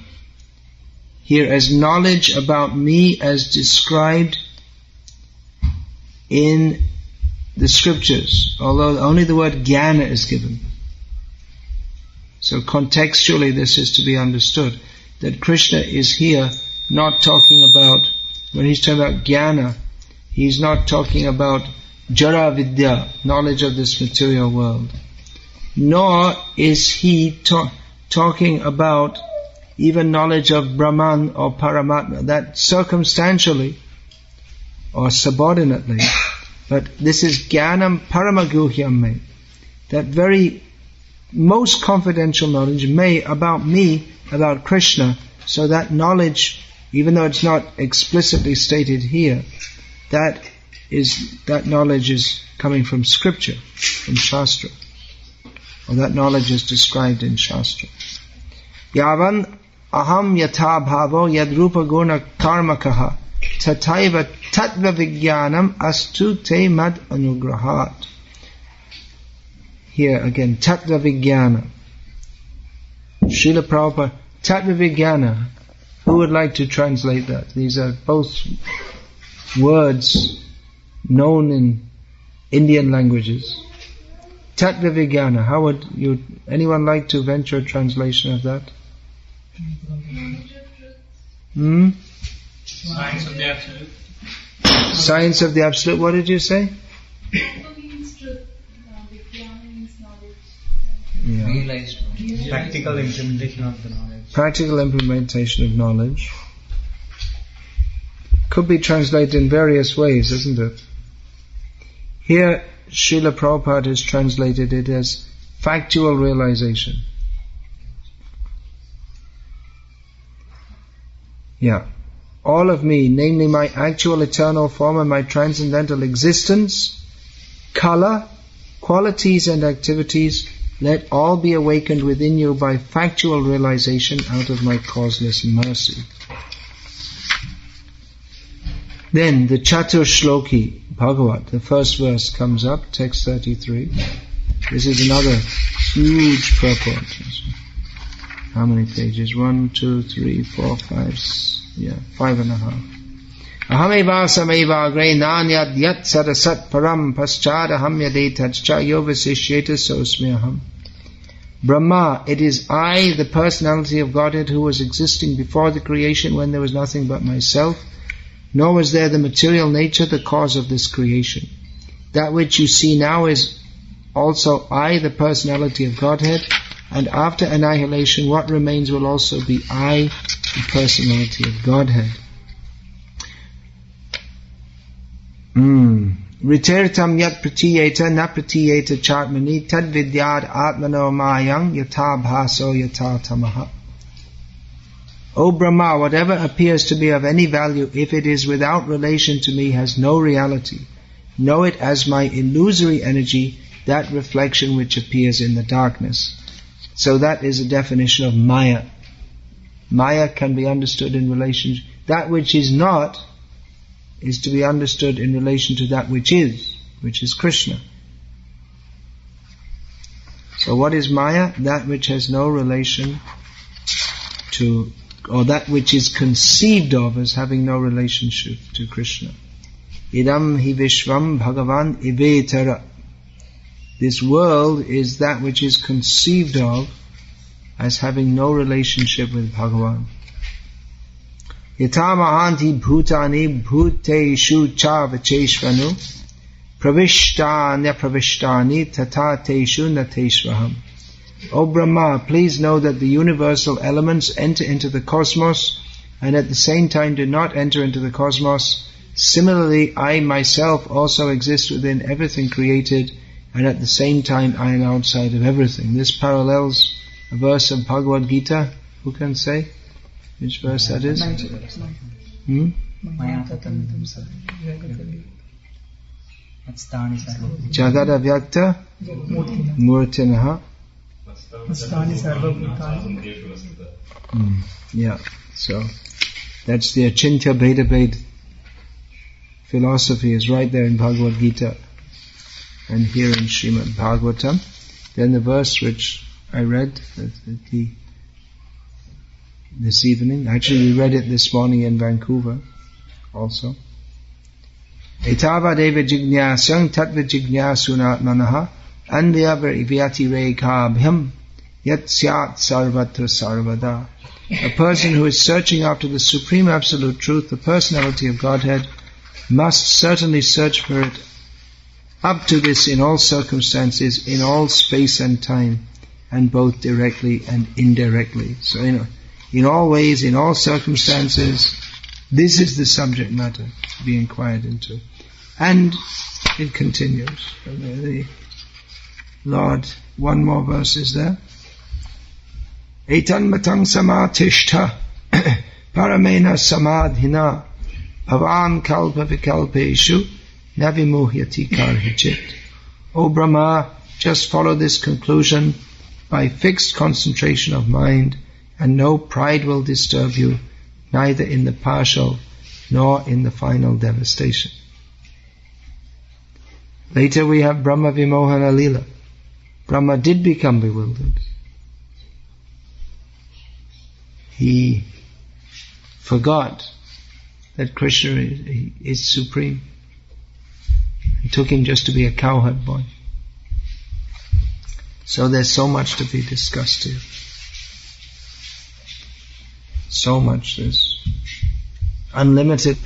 [SPEAKER 1] here as knowledge about me as described in the scriptures, although only the word Jnana is given. So contextually this is to be understood, that Krishna is here not talking about, when he's talking about Jnana, he's not talking about Jara Vidya, knowledge of this material world. Nor is he talking about even knowledge of Brahman or Paramatma, that circumstantially or subordinately. But this is Jnanam Paramaguhyam Me, that very most confidential knowledge about me, about Krishna, so that knowledge, even though it's not explicitly stated here, that knowledge is coming from scripture, from Shastra. Or that knowledge is described in Shastra. Yavan aham yatha bhavo yadrupa guna karmakaha tataiva tattva vijnanam astu te mad anugrahat. Here again, tattva vijnana. Srila Prabhupada, tattva vijnana. Who would like to translate that? These are both words known in Indian languages. Tattva Vijnana, how would you, anyone like to venture a translation of that?
[SPEAKER 3] Science of the Absolute.
[SPEAKER 1] Science of the Absolute, what did you say?
[SPEAKER 2] Tattva means truth. Vijnana means knowledge.
[SPEAKER 1] Yeah.
[SPEAKER 4] Realized. Practical implementation of the knowledge.
[SPEAKER 1] Practical implementation of knowledge. Could be translated in various ways, isn't it? Here, Srila Prabhupada has translated it as factual realization. Yeah. All of me, namely my actual eternal form and my transcendental existence, color, qualities and activities, let all be awakened within you by factual realization out of my causeless mercy. Then the Chatur Shloki, Bhagavad, the first verse comes up, text 33. This is another huge purport. How many pages? 1, 2, 3, 4, 5, 5.5. Ahameva sameva agre nanyat yat sadasat param paschadaham yadetajcha yovasishyeta sosmyaham. Brahma, it is I, the personality of Godhead, who was existing before the creation when there was nothing but myself, nor was there the material nature, the cause of this creation. That which you see now is also I, the personality of Godhead, and after annihilation what remains will also be I, the personality of Godhead. Ritirtam yat pratiyeta na pratiyeta chartmani tad vidyad atmano mayang yata bhaso yata tamaha. O Brahma, whatever appears to be of any value, if it is without relation to me, has no reality. Know it as my illusory energy, that reflection which appears in the darkness. So that is a definition of Maya. Maya can be understood in relation to that which is not, is to be understood in relation to that which is Krishna. So what is Maya? That which has no relation to, or that which is conceived of as having no relationship to Krishna. Idam hi vishvam bhagavan ivetara. This world is that which is conceived of as having no relationship with Bhagavan. Yata mahanti bhutani bhuteshu cha vacheshvanu pravishtanya pravishtani tata teshu nateshvaham. O Brahma, please know that the universal elements enter into the cosmos and at the same time do not enter into the cosmos. Similarly, I myself also exist within everything created, and at the same time I am outside of everything. This parallels a verse of Bhagavad-gita. Who can say which verse that is? Jagada vyakta murtinaha. Yeah, so that's the Achintya Bheda Bhed philosophy is right there in Bhagavad-gita and here in Srimad Bhagavatam. Then the verse which I read this evening, actually we read it this morning in Vancouver also. Etava deva jignyasang tattva jignasunatmanaha andya vyati rekabhyam yat syat sarvatra sarvada. A person who is searching after the Supreme Absolute Truth, the personality of Godhead, must certainly search for it up to this in all circumstances, in all space and time, and both directly and indirectly. So, in all ways, in all circumstances, this is the subject matter to be inquired into. And it continues. The Lord, one more verse is there. Etan matang samatishta paramena samadhina bhavan kalpa vikalpeshu navimuhyati karhichit. O Brahma, just follow this conclusion by fixed concentration of mind, and no pride will disturb you, neither in the partial nor in the final devastation. Later we have Brahma Vimohana Lila. Brahma did become bewildered. He forgot that Krishna is supreme. He took him just to be a cowherd boy. So there's so much to be discussed here. So much. There's unlimited.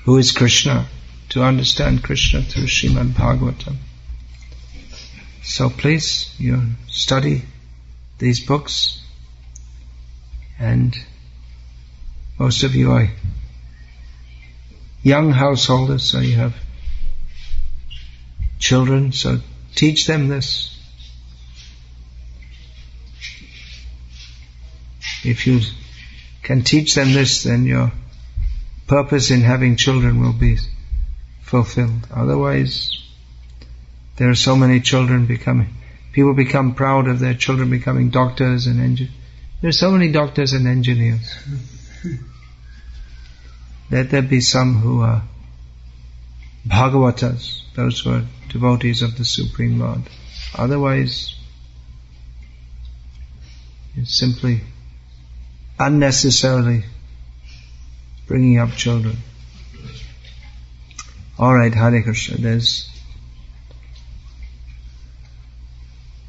[SPEAKER 1] Who is Krishna? To understand Krishna through Srimad Bhagavatam. So please, you study these books, and most of you are young householders, so you have children, so teach them this. If you can teach them this, then your purpose in having children will be fulfilled. Otherwise, there are so many children people become proud of their children becoming doctors and engineers. There are so many doctors and engineers. Let there be some who are Bhagavatas, those who are devotees of the Supreme Lord. Otherwise, it's simply unnecessarily bringing up children. Alright, Hare Krishna. There's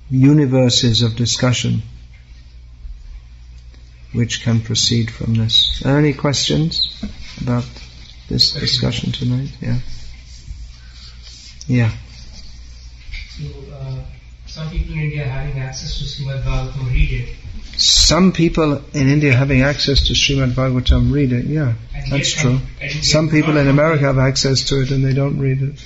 [SPEAKER 1] universes of discussion which can proceed from this. Are there any questions about this discussion tonight? Yeah. Yeah.
[SPEAKER 5] So, some people in India having access to Srimad Bhagavatam read it.
[SPEAKER 1] Some people in India having access to Srimad Bhagavatam read it, yeah,
[SPEAKER 5] And
[SPEAKER 1] that's true. Some people in America have access to it and they don't read it.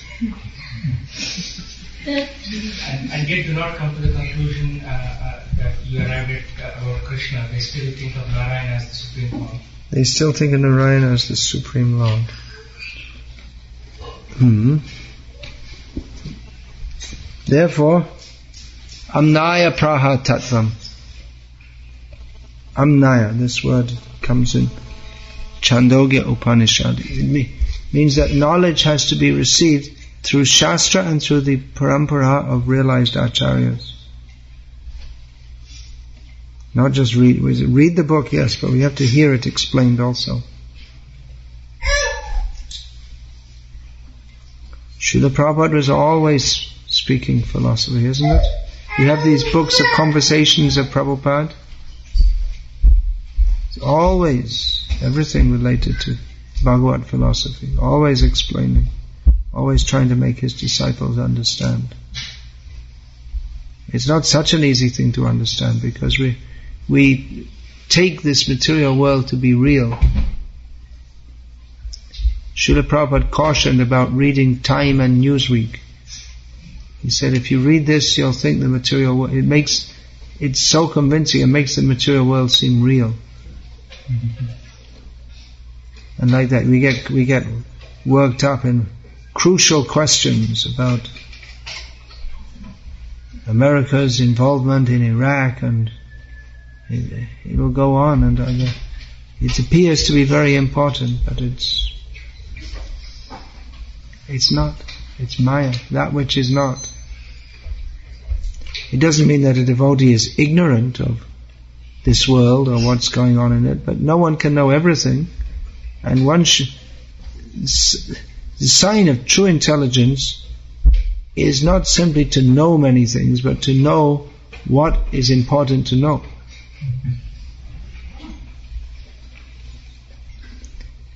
[SPEAKER 5] And yet do not come to the conclusion that you arrived at about Krishna. They still think of Narayana as the Supreme Lord.
[SPEAKER 1] They still think of Narayana as the Supreme Lord. Therefore, amnaya praha tattvam. Amnaya, this word comes in Chandogya Upanishad. It means that knowledge has to be received through Shastra and through the parampara of realized acharyas. Not just read the book, yes, but we have to hear it explained also. Srila Prabhupada was always speaking philosophy, isn't it? You have these books of conversations of Prabhupada. It's always everything related to Bhagavad philosophy, always explaining, always trying to make his disciples understand. It's not such an easy thing to understand because we take this material world to be real. Srila Prabhupada cautioned about reading Time and Newsweek. He said, if you read this, you'll think the material world, it's so convincing, it makes the material world seem real. And like that, we get worked up in crucial questions about America's involvement in Iraq, and it will go on, and it appears to be very important, but it's not. It's Maya, that which is not. It doesn't mean that a devotee is ignorant of this world or what's going on in it, but no one can know everything, and the sign of true intelligence is not simply to know many things, but to know what is important to know.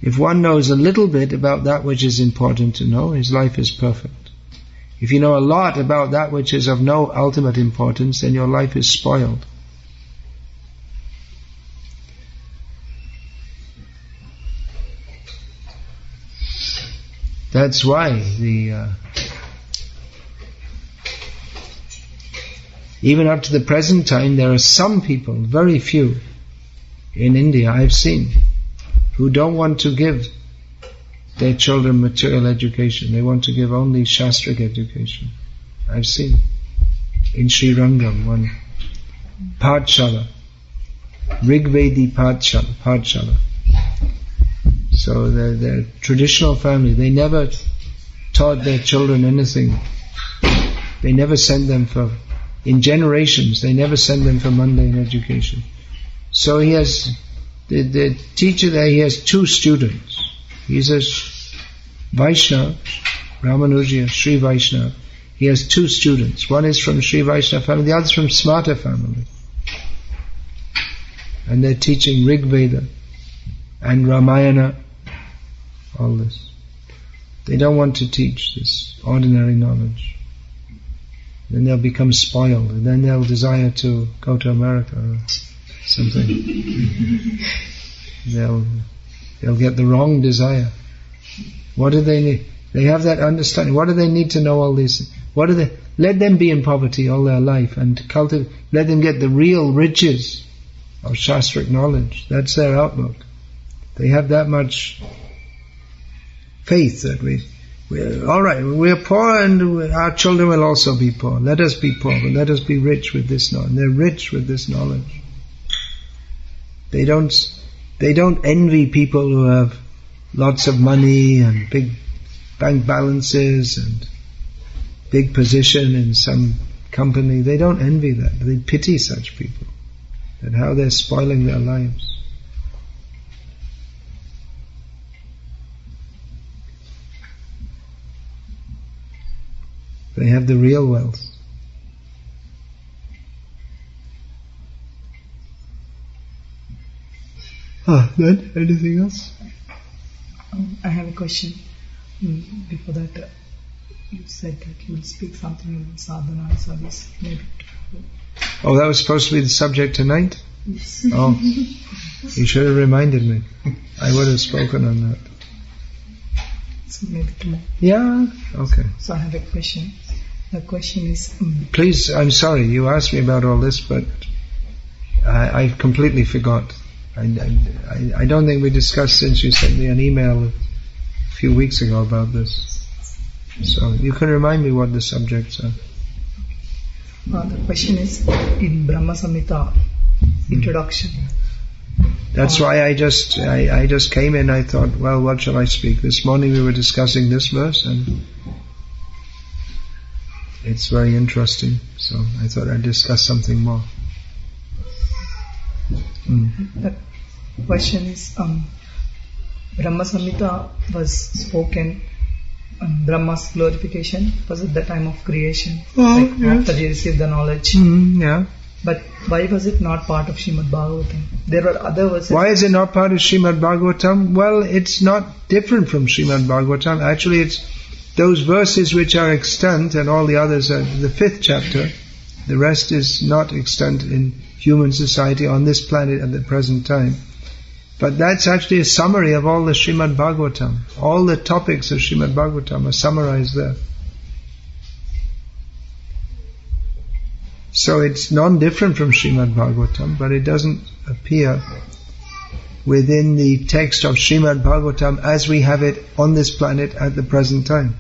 [SPEAKER 1] If one knows a little bit about that which is important to know, his life is perfect. If you know a lot about that which is of no ultimate importance, then your life is spoiled. That's why even up to the present time, there are some people, very few, in India I've seen, who don't want to give their children material education. They want to give only Shastric education. I've seen in Sri Rangam one Pathshala, Rigvedi Pathshala. So they're traditional family. They never taught their children anything. They never sent them in generations, they never send them for mundane education. So he has, the teacher there, he has two students. He's a Vaishnava, Ramanuja, Sri Vaishnava. He has 2 students. One is from Sri Vaishnava family, the other is from Smarta family. And they're teaching Rig Veda and Ramayana, all this. They don't want to teach this ordinary knowledge. Then they'll become spoiled, and then they'll desire to go to America or something. They'll get the wrong desire. What do they need? They have that understanding. What do they need to know all these? What do they? Let them be in poverty all their life and let them get the real riches of Shastric knowledge. That's their outlook. They have that much faith that we're all right. We're poor, and our children will also be poor. Let us be poor, but let us be rich with this knowledge. They're rich with this knowledge. They don't envy people who have lots of money and big bank balances and big position in some company. They don't envy that. They pity such people, and how they're spoiling their lives. They have the real wealth. Then anything else?
[SPEAKER 6] I have a question. Before that, you said that you will speak something about sadhana and service. Maybe.
[SPEAKER 1] Oh, that was supposed to be the subject tonight?
[SPEAKER 6] Yes.
[SPEAKER 1] Oh, you should have reminded me. I would have spoken on that.
[SPEAKER 6] So maybe tomorrow.
[SPEAKER 1] Yeah, okay.
[SPEAKER 6] So I have a question. The question is...
[SPEAKER 1] Please, I'm sorry, you asked me about all this, but I completely forgot. I don't think we discussed since you sent me an email a few weeks ago about this. So you can remind me what the subjects are.
[SPEAKER 6] The question is in Brahma Samhita introduction.
[SPEAKER 1] That's why I just came in. I thought, well, what shall I speak? This morning we were discussing this verse, and it's very interesting. So I thought I'd discuss something more.
[SPEAKER 6] The question is, Brahma Samhita was spoken. Brahma's glorification was at the time of creation, after he received the knowledge.
[SPEAKER 1] Yeah.
[SPEAKER 6] But why was it not part of Srimad Bhagavatam? There were other verses.
[SPEAKER 1] Why is it not part of Srimad Bhagavatam? Well, it's not different from Srimad Bhagavatam. Actually, it's those verses which are extant, and all the others are the 5th chapter. The rest is not extant in human society on this planet at the present time. But that's actually a summary of all the Srimad Bhagavatam. All the topics of Srimad Bhagavatam are summarized there. So it's non-different from Srimad Bhagavatam, but it doesn't appear within the text of Srimad Bhagavatam as we have it on this planet at the present time.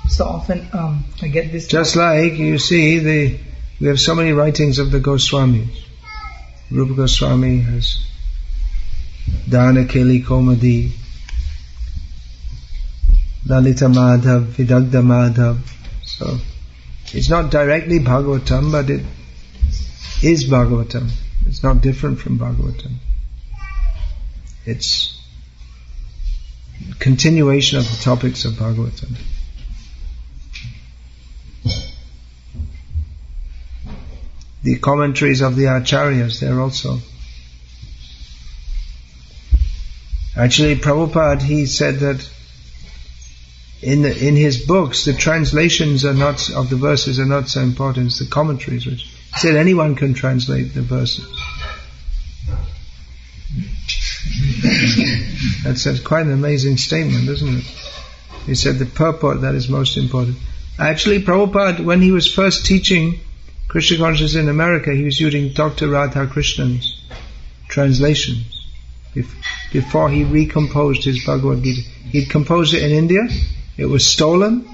[SPEAKER 6] So often I get this.
[SPEAKER 1] Just like you see, we have so many writings of the Goswamis. Rupa Goswami has Dana Keli Komadi, Lalita Madhav, Vidagdha Madhav. So it's not directly Bhagavatam, but it is Bhagavatam. It's not different from Bhagavatam. It's continuation of the topics of Bhagavatam. The commentaries of the Acharyas, they're also. Actually, Prabhupada, he said that in his books, the translations are not of the verses are not so important. It's the commentaries which he said anyone can translate the verses. That's quite an amazing statement, isn't it? He said the purport that is most important. Actually, Prabhupada, when he was first teaching Krishna consciousness in America, he was using Dr. Radha Krishnan's translations before he recomposed his Bhagavad-gita. He'd composed it in India, it was stolen,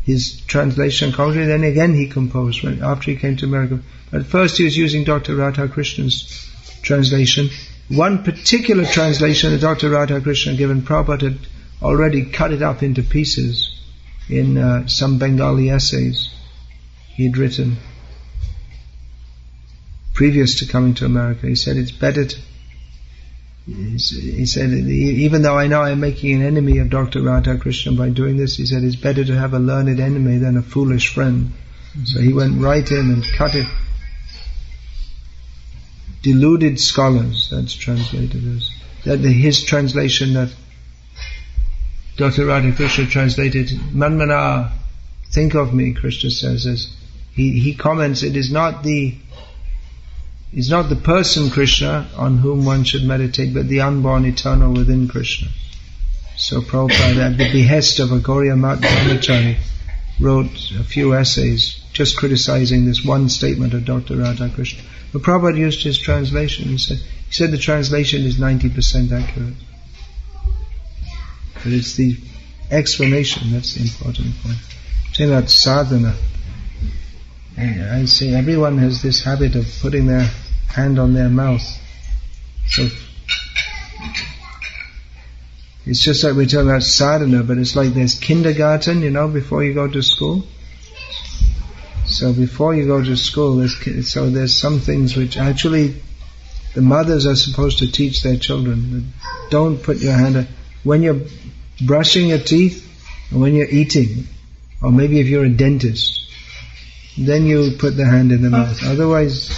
[SPEAKER 1] his translation commentary, then again he composed after he came to America. But first he was using Dr. Radha Krishnan's translation. One particular translation that Dr. Radha Krishna given, Prabhupada had already cut it up into pieces in some Bengali essays he'd written. previous to coming to America. He said it's better to, he said, even though I know I'm making an enemy of Dr. Radhakrishna by doing this, he said it's better to have a learned enemy than a foolish friend. So he went right in and cut it. Deluded scholars, that's translated as. His translation that Dr. Radhakrishna translated, Manmana, think of me, Krishna says, as he comments, it is not the person Krishna on whom one should meditate, but the unborn eternal within Krishna. So Prabhupada, at the behest of a Gauriya Mat Brahmachari, wrote a few essays just criticizing this one statement of Dr. Radhakrishna. But Prabhupada used his translation. He said the translation is 90% accurate. But it's the explanation that's the important point. Saying about sadhana. I say everyone has this habit of putting their hand on their mouth. So it's just like we're talking about sadhana, but it's like there's kindergarten, before you go to school. So before you go to school, there's some things which actually the mothers are supposed to teach their children. Don't put your hand when you're brushing your teeth, or when you're eating, or maybe if you're a dentist, then you put the hand in the mouth. Otherwise,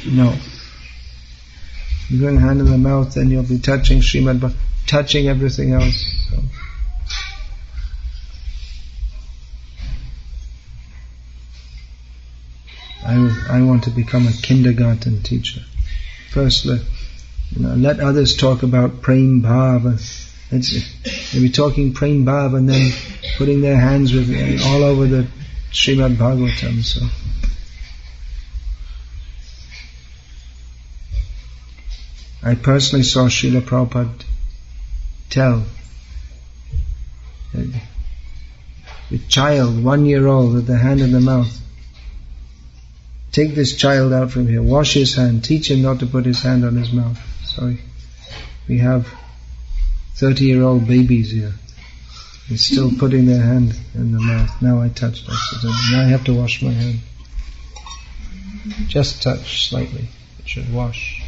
[SPEAKER 1] no. You put a hand in the mouth, then you'll be touching Srimad Bhagavatam, touching everything else. So. I want to become a kindergarten teacher. First, let others talk about Prem Bhava. They'll be talking Prem Bhava and then putting their hands all over the Srimad Bhagavatam. So, I personally saw Srila Prabhupada tell the child, 1 year old, with the hand in the mouth, take this child out from here, wash his hand, teach him not to put his hand on his mouth. So we have 30-year-old babies here. They're still putting their hand in the mouth. Now I touched accidentally. Now I have to wash my hand. Just touch slightly. It should wash.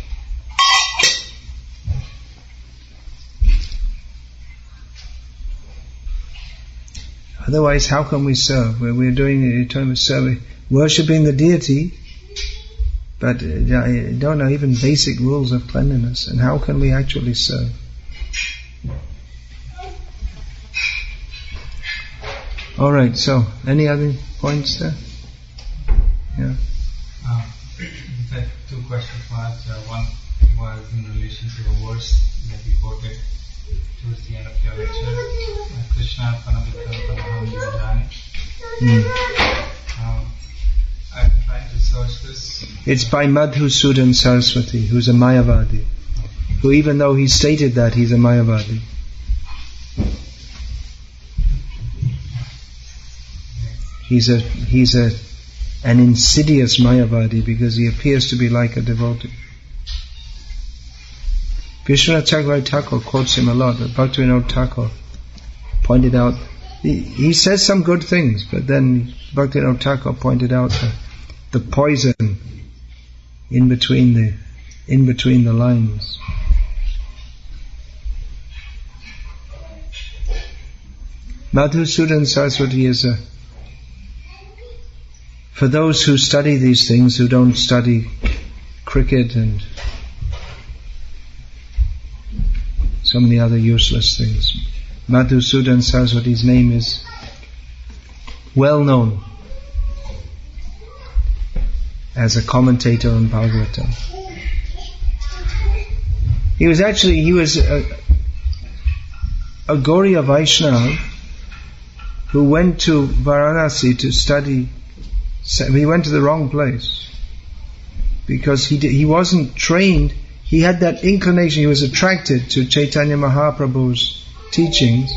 [SPEAKER 1] Otherwise, how can we serve? We're doing eternal service, worshipping the deity, but I don't know even basic rules of cleanliness. And how can we actually serve? All right. So, any other points there? Yeah.
[SPEAKER 4] We've had two questions, Maharaj. One was in relation to the verse that you quoted towards the end of your lecture, Krishna Panamikram Yojani. I'm trying to search this.
[SPEAKER 1] It's by Madhusudan Saraswati, who's a Mayavadi, who even though he stated that, he's a Mayavadi. He's an insidious Mayavadi because he appears to be like a devotee. Vishwanath Chakravarti Thakur quotes him a lot, but Bhaktivinoda Thakur pointed out, he says some good things, but then Bhaktivinoda Thakur pointed out the poison in between the lines. Madhusudan Saraswati is for those who study these things, who don't study cricket and so many other useless things. Madhusudan Saraswati's name is well known as a commentator on Bhagavatam. He was a Gauriya Vaishnava who went to Varanasi to study. He went to the wrong place because he wasn't trained. He had that inclination. He was attracted to Chaitanya Mahaprabhu's teachings,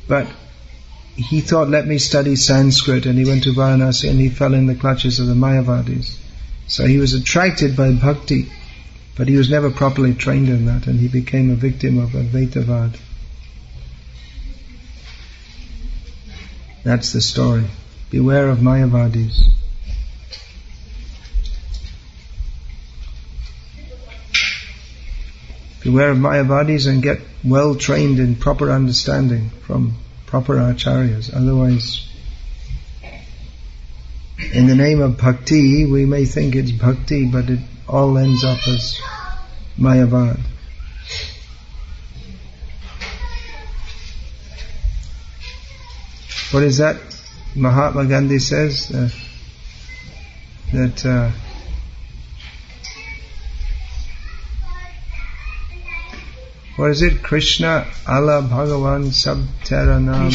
[SPEAKER 1] but he thought, let me study Sanskrit, and he went to Varanasi and he fell in the clutches of the Mayavadis. So he was attracted by Bhakti, but he was never properly trained in that, and he became a victim of Advaitavad. That's the story. Beware of Mayavadis. Beware of Mayavadis and get well trained in proper understanding from proper acharyas. Otherwise, in the name of Bhakti, we may think it's Bhakti, but it all ends up as Mayavad. What is that? Mahatma Gandhi says that what is it? Krishna, Allah, Bhagavan, Sab Tera Naam,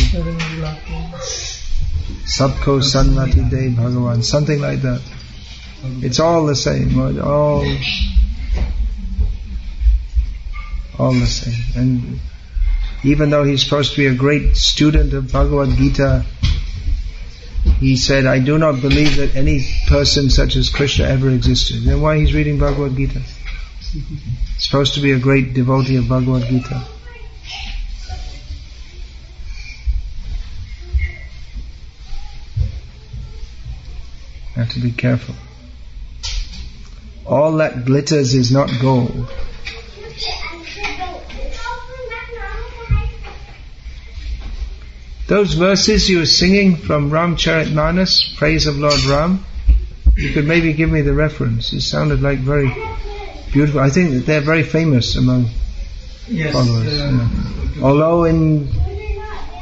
[SPEAKER 1] Sabko Sanmati De Bhagavan, something like that. It's all the same, all the same. And even though he's supposed to be a great student of Bhagavad-gita, he said, I do not believe that any person such as Krishna ever existed. Then why he's reading Bhagavad-gita? He's supposed to be a great devotee of Bhagavad-gita. Have to be careful. All that glitters is not gold. Those verses you were singing from Ramcharitmanas, praise of Lord Ram, you could maybe give me the reference. It sounded like very beautiful. I think that they're very famous among followers. Although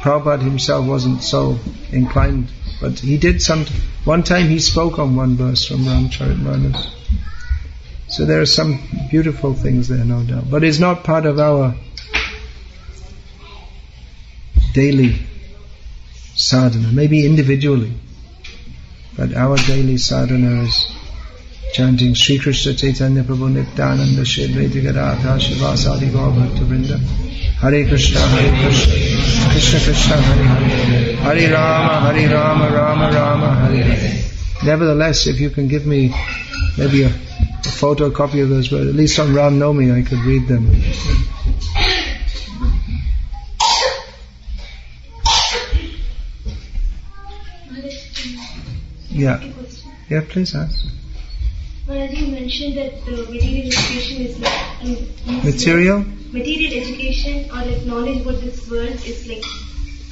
[SPEAKER 1] Prabhupada himself wasn't so inclined, but he did one time he spoke on one verse from Ramcharitmanas. So there are some beautiful things there, no doubt. But it's not part of our daily sadhana, maybe individually. But our daily sadhana is chanting Sri Krishna Chaitanya Prabhu Nityananda Shri Advaita Gadadhar Shivasadi Gaur Bhakta Vrinda Hare Krishna Krishna Krishna Hare Hare Hare Rama Rama Rama Hare Hare. Nevertheless, if you can give me maybe a photocopy of those words, at least on Ram Navami I could read them. Yeah, please ask.
[SPEAKER 7] As you mentioned that material education is like
[SPEAKER 1] material
[SPEAKER 7] education or like knowledge about this world is like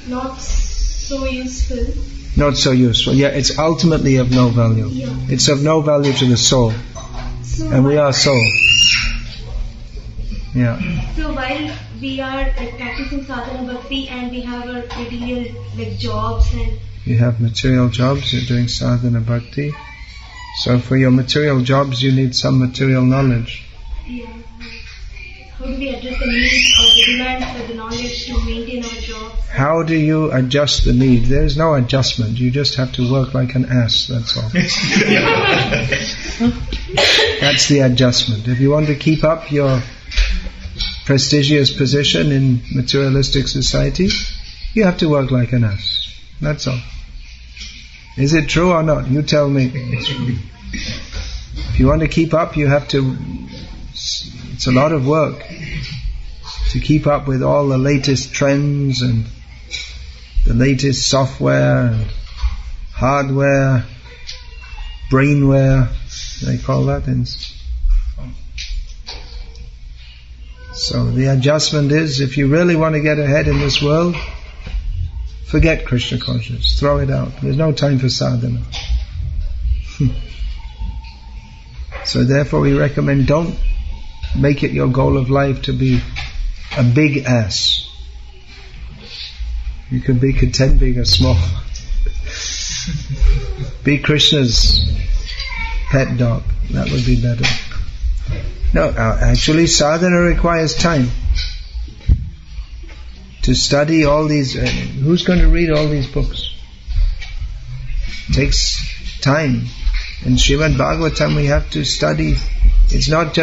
[SPEAKER 7] not so useful.
[SPEAKER 1] Not so useful. Yeah, it's ultimately of no value.
[SPEAKER 7] Yeah.
[SPEAKER 1] It's of no value to the soul. And we are soul. Yeah.
[SPEAKER 7] So while we are like practicing sadhana bhakti and we have our material like jobs and
[SPEAKER 1] you have material jobs, you're doing sadhana bhakti. So for your material jobs you need some material knowledge.
[SPEAKER 7] Yeah. How do we address the needs or the demands for the knowledge to maintain our jobs?
[SPEAKER 1] How do you adjust the need? There is no adjustment. You just have to work like an ass, that's all. That's the adjustment. If you want to keep up your prestigious position in materialistic society, you have to work like an ass. That's all. Is it true or not? You tell me. If you want to keep up, you have to... It's a lot of work to keep up with all the latest trends and the latest software and hardware, brainware, they call that. So the adjustment is, if you really want to get ahead in this world, forget Krishna consciousness, throw it out. There's no time for sadhana. So therefore we recommend, don't make it your goal of life to be a big ass. You can be content being a small. Be Krishna's pet dog. That would be better. No, actually sadhana requires time. To study all these, who's going to read all these books? It takes time. In Srimad Bhagavatam we have to study. It's not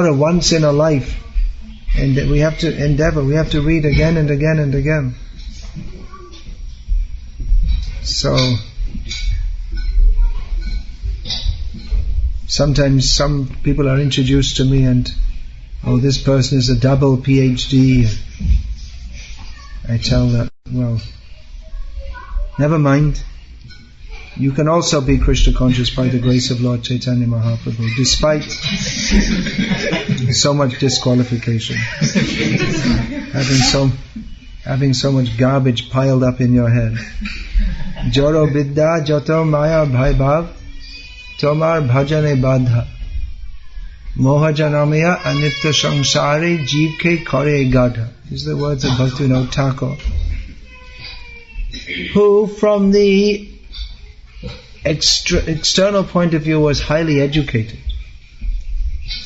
[SPEAKER 1] a once in a life. And we have to endeavor, we have to read again and again and again. So, sometimes some people are introduced to me and, oh, this person is a double PhD. I tell them, well, never mind. You can also be Krishna conscious by the grace of Lord Chaitanya Mahaprabhu, despite so much disqualification, having so much garbage piled up in your head. Joro Bidda Joto Maya Bhai Bhav Tomar Bhajane Badha Moha Janamaya Anitya Samsari Jeev Ke Kare Gadha. These are the words of Bhaktivinoda Thakur, who from the external point of view was highly educated.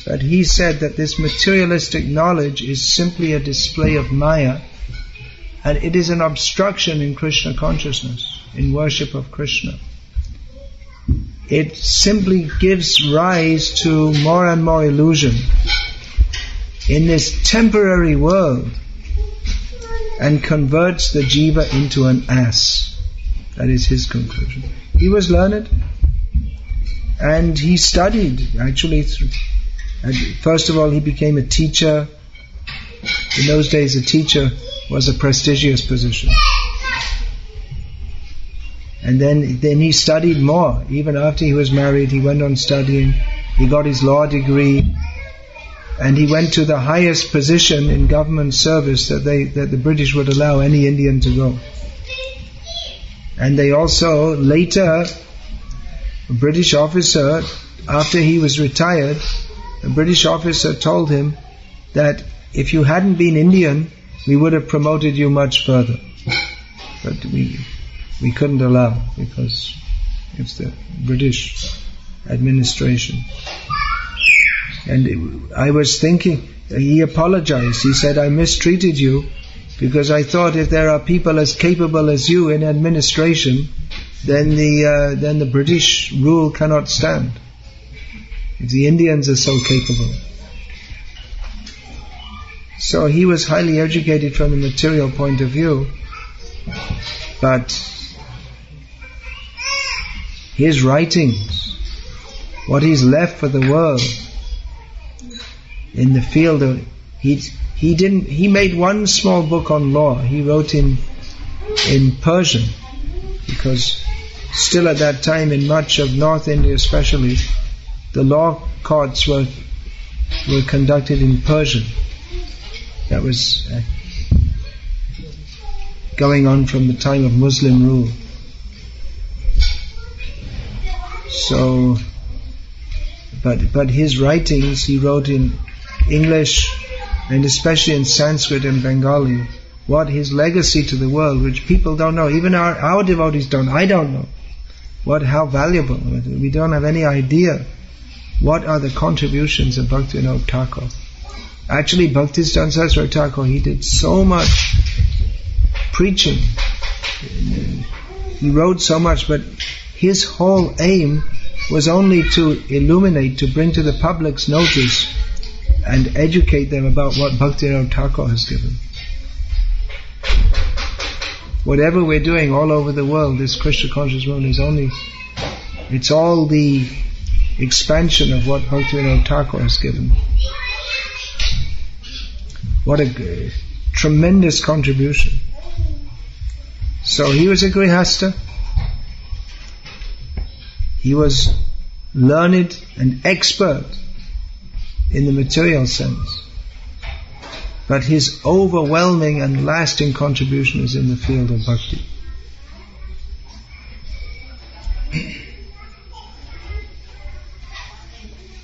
[SPEAKER 1] But he said that this materialistic knowledge is simply a display of Maya, and it is an obstruction in Krishna consciousness, in worship of Krishna. It simply gives rise to more and more illusion in this temporary world and converts the jiva into an ass. That is his conclusion. He was learned and he studied actually first of all he became a teacher. In those days a teacher was a prestigious position. And then he studied more. Even after he was married, he went on studying. He got his law degree, and he went to the highest position in government service that the British would allow any Indian to go. And they also later, a British officer, after he was retired, a British officer told him that if you hadn't been Indian, we would have promoted you much further. But we couldn't allow, because it's the British administration. And I was thinking, he apologized. He said, I mistreated you because I thought if there are people as capable as you in administration, then the British rule cannot stand. If the Indians are so capable. So he was highly educated from the material point of view, but his writings, what he's left for the world in the field of he made one small book on law. He wrote in Persian, because still at that time in much of North India especially, the law courts were conducted in Persian. That was going on from the time of Muslim rule. So, but his writings he wrote in English and especially in Sanskrit and Bengali. What his legacy to the world, which people don't know, even our devotees don't. I don't know how valuable. We don't have any idea what are the contributions of Bhaktivinoda Thakur. Actually, Bhaktisiddhanta Saraswati Thakur, he did so much preaching. He wrote so much, but his whole aim was only to illuminate, to bring to the public's notice and educate them about what Bhaktivinoda Thakur has given. Whatever we're doing all over the world, this Krishna conscious world it's all the expansion of what Bhaktivinoda Thakur has given. What a tremendous contribution. So he was a Grihastha. He was learned and expert in the material sense. But his overwhelming and lasting contribution is in the field of bhakti.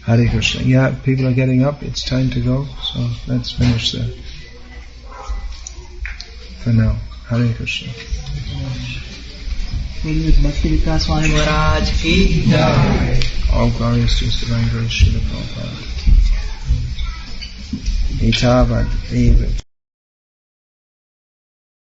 [SPEAKER 1] Hare Krishna. Yeah, people are getting up. It's time to go. So let's finish there. For now. Hare Krishna.
[SPEAKER 6] Bhakti Vikasa Swami Maharaj ki jai.
[SPEAKER 1] All glorious to His Divine Grace, Srila Prabhupada. Etavad Eva.